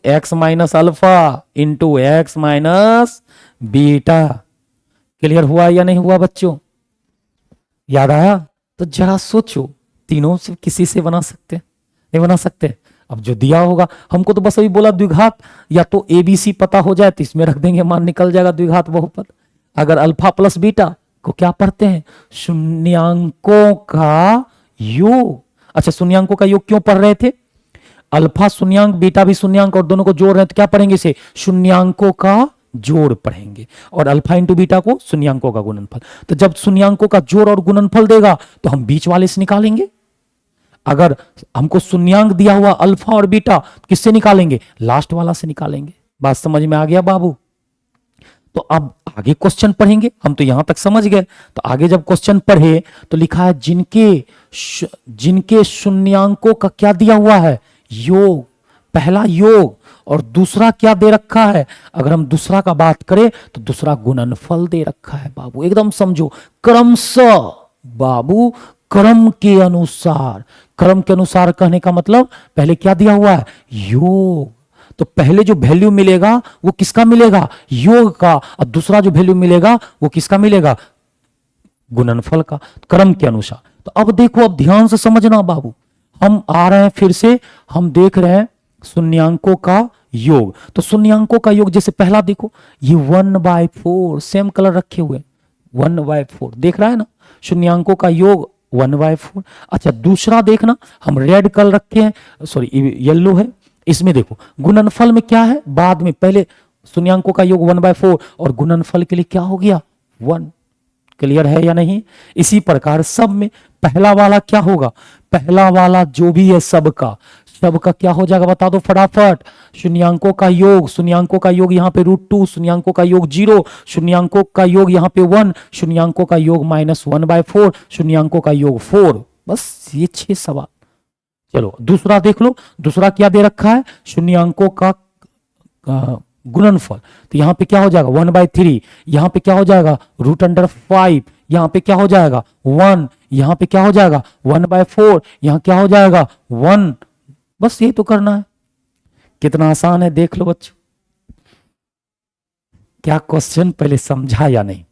x minus alpha into x minus beta, clear हुआ या नहीं हुआ बच्चों, याद आया। तो जरा सोचो, तीनों से किसी से बना सकते, नहीं बना सकते। अब जो दिया होगा, हमको तो बस अभी बोला द्विघात, या तो एबीसी पता हो जाए तो इसमें रख देंगे, मान निकल जाएगा द्विघात बहुपद। अगर अल्फा प्लस बीटा को क्या पढ़ते हैं, शून्यांकों का योग। अच्छा, शून्यांकों का योग क्यों पढ़ रहे थे, अल्फा शून्यांक बीटा भी शून्यांक और दोनों को जोड़ रहे हैं तो क्या पढ़ेंगे, इसे शून्यांकों का जोड़ पढ़ेंगे, और अल्फा इंटू बीटा को शून्यांकों का गुणनफल। तो जब शून्यांकों का जोड़ और गुणनफल देगा तो हम बीच वाले से निकालेंगे। अगर हमको शून्यांक दिया हुआ अल्फा और बीटा, किससे निकालेंगे, लास्ट वाला से निकालेंगे। बात समझ में आ गया बाबू। तो अब आगे क्वेश्चन पढ़ेंगे, हम तो यहां तक समझ गए। तो आगे जब क्वेश्चन पढ़े तो लिखा है जिनके शून्यांकों का क्या दिया हुआ है, योग, पहला योग, और दूसरा क्या दे रखा है, अगर हम दूसरा का बात करें तो दूसरा गुणनफल दे रखा है बाबू, एकदम समझो, क्रमशः बाबू, क्रम के अनुसार। क्रम के अनुसार कहने का मतलब पहले क्या दिया हुआ है, योग, तो पहले जो वैल्यू मिलेगा वो किसका मिलेगा, योग का, और दूसरा जो वैल्यू मिलेगा वो किसका मिलेगा, गुणनफल का, क्रम के अनुसार। तो अब देखो, अब ध्यान से समझना बाबू, हम आ रहे हैं फिर से, हम देख रहे हैं शून्यांकों का योग। तो शून्यांकों का योग, जैसे पहला देखो, ये 1/4, सेम कलर रखे हुए, 1/4 देख रहा है ना, शून्यांकों का योग 1/4। अच्छा, दूसरा देखना, हम रेड कलर रखे हैं, सॉरी येलो है, इसमें देखो गुणनफल में क्या है, बाद में, पहले शून्यांकों का योग 1/4 और गुणनफल के लिए क्या हो गया, 1, क्लियर है या नहीं। इसी प्रकार सब में पहला वाला क्या होगा, पहला वाला जो भी है सबका क्या हो जाएगा, बता दो फटाफट, शून्यांकों का योग, शून्यांकों का योग यहाँ पे √2, शून्यांकों का योग 0, शून्यांकों का योग यहाँ पे 1, शून्यांकों का योग -1/4, शून्यांकों का योग 4। बस ये 6 सवाल। चलो दूसरा देख लो, दूसरा क्या दे रखा है, शून्यांकों का गुणनफल, तो यहां पे क्या हो जाएगा 1/3, यहां पे क्या हो जाएगा √5, यहां पे क्या हो जाएगा 1, यहां पे क्या हो जाएगा 1/4, यहां क्या हो जाएगा 1। बस ये तो करना है, कितना आसान है देख लो बच्चों। क्या क्वेश्चन पहले समझा या नहीं,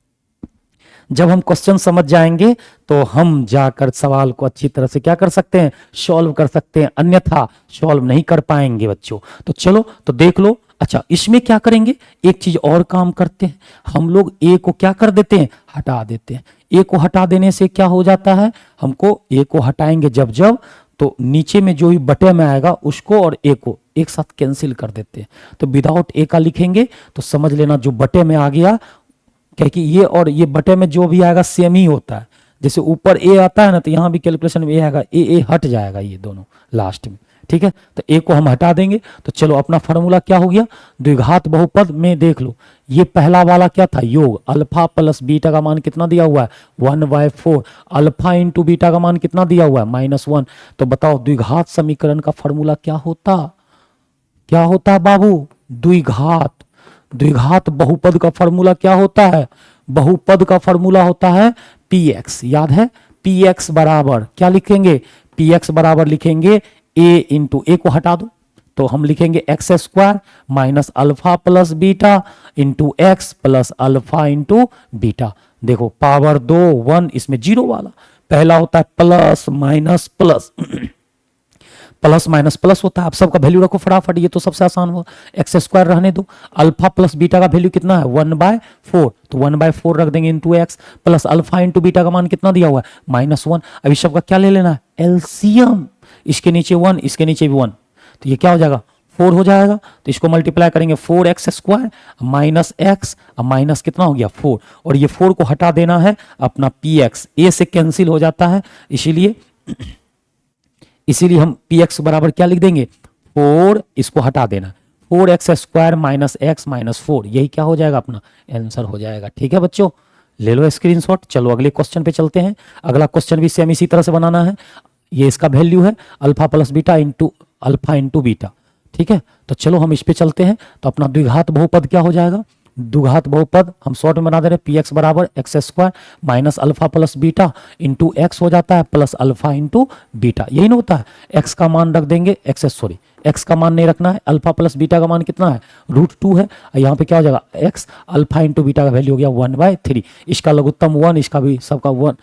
जब हम क्वेश्चन समझ जाएंगे तो हम जाकर सवाल को अच्छी तरह से क्या कर सकते हैं, सॉल्व कर सकते हैं, अन्यथा सॉल्व नहीं कर पाएंगे बच्चों। तो चलो तो देख लो। अच्छा, इसमें क्या करेंगे, एक चीज और काम करते हैं, हम लोग ए को क्या कर देते हैं, हटा देते हैं। ए को हटा देने से क्या हो जाता है, हमको ए को हटाएंगे जब तो नीचे में जो भी बटे में आएगा उसको और ए को एक साथ कैंसिल कर देते हैं। तो विदाउट ए का लिखेंगे तो समझ लेना जो बटे में आ गया, क्योंकि ये और ये बटे में जो भी आएगा सेम ही होता है। जैसे ऊपर ए आता है ना, तो यहां भी कैलकुलेशन में ए आएगा, ए हट जाएगा ये दोनों लास्ट में, ठीक है। तो ए को हम हटा देंगे। तो चलो अपना फॉर्मूला क्या हो गया, द्विघात बहुपद में देख लो, ये पहला वाला क्या था, योग, अल्फा प्लस बीटा का मान कितना दिया हुआ है 1/4, अल्फा इंटू बीटा का मान कितना दिया हुआ है -1। तो बताओ द्विघात समीकरण का फॉर्मूला क्या होता बाबू, द्विघात बहुपद का फॉर्मूला क्या होता है, बहुपद का फॉर्मूला होता है px, याद है, px बराबर क्या लिखेंगे, px बराबर लिखेंगे a इंटू, ए को हटा दो तो हम लिखेंगे x² minus alpha plus beta into x plus alpha into beta. देखो पावर 2 1, इसमें 0 वाला, पहला होता है plus minus plus, plus minus plus होता है। आप सबका वैल्यू रखो फटाफट, ये तो सबसे आसान हुआ, x² रहने दो, अल्फा प्लस बीटा का वैल्यू कितना है 1/4, तो 1/4 रख देंगे into x plus alpha into beta का मान कितना दिया हुआ है -1। अभी सबका क्या ले लेना है, एलसीएम, इसके नीचे 1, इसके नीचे भी 1, तो ये क्या हो जाएगा 4 हो जाएगा। तो इसको मल्टीप्लाई करेंगे 4x² माइनस एक्स, माइनस कितना हो गया 4, और ये 4 को हटा देना है अपना px, a से कैंसिल हो जाता है, इसीलिए हम px बराबर क्या लिख देंगे 4, इसको हटा देना 4x² माइनस एक्स माइनस 4, यही क्या हो जाएगा अपना आंसर हो जाएगा। ठीक है बच्चों, ले लो स्क्रीनशॉट। चलो अगले क्वेश्चन पे चलते हैं। अगला क्वेश्चन भी सेम इसी तरह से बनाना है। ये इसका वैल्यू है alpha plus beta into alpha into beta. ठीक है, तो चलो हम इस पे चलते हैं। तो अपना द्विघात बहुपद क्या हो जाएगा, द्विघात बहुपद हम शॉर्ट में बना दे रहे हैं, पी एक्स बराबर x square minus alpha plus beta into x हो जाता है प्लस अल्फा इंटू बीटा, यही ना होता है। एक्स का मान रख देंगे, एक्स का मान नहीं रखना है, अल्फा प्लस बीटा का मान कितना है √2 है, और यहाँ पे क्या हो जाएगा एक्स अल्फा इंटू बीटा का वैल्यू हो गया 1/3, इसका लघुत्तम 1, इसका भी सबका 1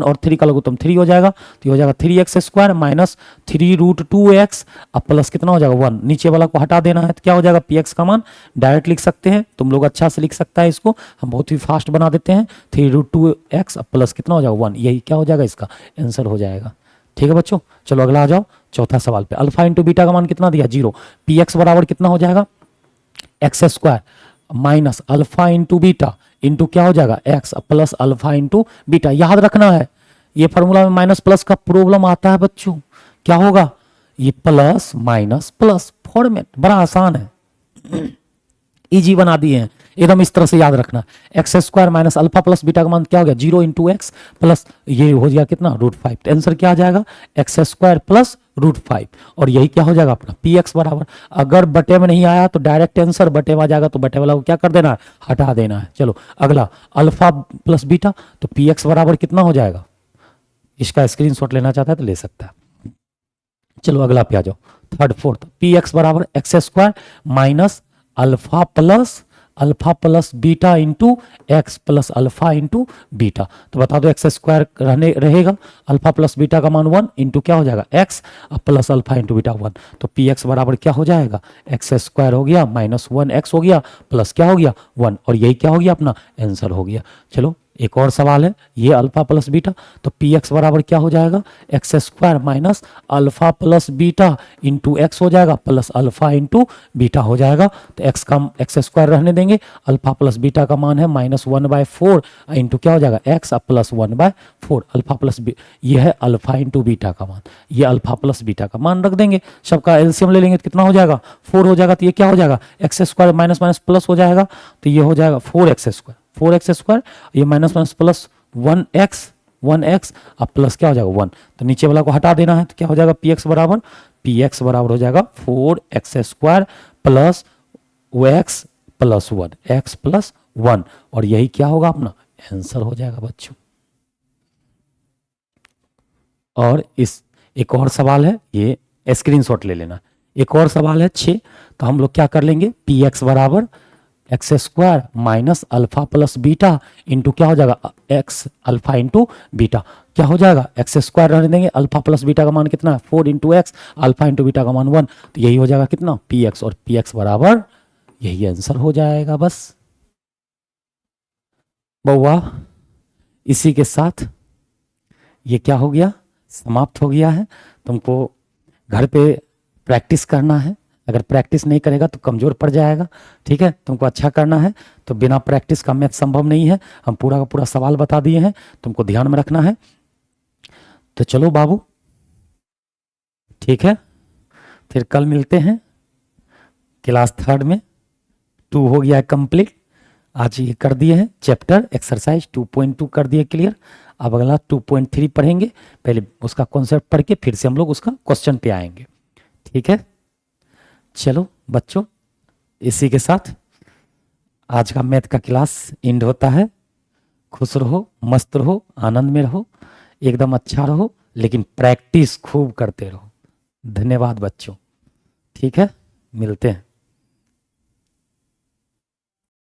और 3 का लघुत्तम 3 हो जाएगा, तो ये हो जाएगा 3x² माइनस 3√2x अब प्लस कितना हो जाएगा 1, नीचे वाला को हटा देना है तो क्या हो जाएगा px का मान डायरेक्ट लिख सकते हैं, तुम लोग अच्छा से लिख सकता है इसको, हम बहुत ही फास्ट बना देते हैं। 3√2x अब प्लस कितना हो जाएगा 1, यही क्या हो जाएगा इसका आंसर हो जाएगा। ठीक है बच्चों, चलो अगला आ जाओ चौथा सवाल पे। अल्फा इंटू बीटा का मान कितना दिया 0, px बराबर कितना हो जाएगा x² minus alpha into beta into क्या हो जाएगा x plus alpha into beta. याद रखना है ये फॉर्मूला में माइनस प्लस का प्रॉब्लम आता है बच्चों, क्या होगा ये प्लस माइनस प्लस फॉर्मेट बड़ा आसान है, इजी बना दिए हैं एकदम, इस तरह से याद रखना। x² minus alpha plus beta का मान क्या हो गया 0 इंटू एक्स प्लस ये हो गया कितना √5, तो आंसर क्या आ जाएगा x² प्लस √5, और यही क्या हो जाएगा अपना px बराबर, अगर बटे में नहीं आया तो डायरेक्ट आंसर बटे में आ जाएगा, तो बटे वाला को क्या कर देना है हटा देना है। चलो अगला अल्फा प्लस बीटा, तो px बराबर कितना हो जाएगा, इसका स्क्रीनशॉट लेना चाहता है तो ले सकता है। चलो अगला पे आ जाओ थर्ड फोर्थ, px बराबर x² minus alpha plus beta into x plus alpha into beta, तो बता दो x² रहने रहेगा, अल्फा प्लस बीटा का मान 1 इंटू क्या हो जाएगा x plus alpha into beta 1, तो px बराबर क्या हो जाएगा x² हो गया माइनस 1x हो गया प्लस क्या हो गया 1, और यही क्या हो गया अपना आंसर हो गया। चलो एक और सवाल है, ये अल्फा प्लस बीटा, तो px बराबर क्या हो जाएगा x² minus alpha plus beta into x हो जाएगा प्लस अल्फा इंटू बीटा हो जाएगा, तो x² रहने देंगे, अल्फा प्लस बीटा का मान है -1/4 इंटू क्या हो जाएगा x प्लस 1/4, अल्फा प्लस ये है अल्फा इंटू बीटा का मान, ये अल्फा प्लस बीटा का मान रख देंगे, सबका एलसीएम ले लेंगे तो कितना हो जाएगा 4 हो जाएगा, तो ये क्या हो जाएगा x² माइनस माइनस प्लस हो जाएगा, तो ये हो जाएगा 4x², ये माइनस माइनस प्लस 1x अब प्लस क्या हो जाएगा 1, तो नीचे वाला को हटा देना है, तो क्या हो जाएगा px बराबर हो जाएगा 4x² plus x plus 1 x plus 1, और यही क्या होगा अपना आंसर हो जाएगा बच्चों। और इस एक और सवाल है, ये स्क्रीनशॉट ले लेना, एक और सवाल है 6, तो हम लोग क्या कर लेंगे px बराबर x² minus alpha plus beta into क्या हो जाएगा x अल्फा इंटू बीटा, क्या हो जाएगा x² रहने देंगे, अल्फा प्लस बीटा का मान कितना है 4 into x, alpha into beta का मान 1, तो यही हो जाएगा कितना px, और px बराबर यही आंसर हो जाएगा बस। बउआ इसी के साथ ये क्या हो गया समाप्त हो गया है, तुमको घर पे प्रैक्टिस करना है, अगर प्रैक्टिस नहीं करेगा तो कमजोर पड़ जाएगा। ठीक है, तुमको अच्छा करना है, तो बिना प्रैक्टिस का मैथ संभव नहीं है, हम पूरा का पूरा सवाल बता दिए हैं, तुमको ध्यान में रखना है। तो चलो बाबू ठीक है, फिर कल मिलते हैं क्लास 3 में, 2 हो गया है कंप्लीट, आज ये कर दिए हैं चैप्टर एक्सरसाइज 2.2 कर दिए क्लियर, अब अगला 2.3 पढ़ेंगे, पहले उसका कॉन्सेप्ट पढ़ के फिर से हम लोग उसका क्वेश्चन पे आएंगे। ठीक है, चलो बच्चों इसी के साथ आज का मैथ का क्लास एंड होता है। खुश रहो, मस्त रहो, आनंद में रहो, एकदम अच्छा रहो, लेकिन प्रैक्टिस खूब करते रहो। धन्यवाद बच्चों, ठीक है, मिलते हैं।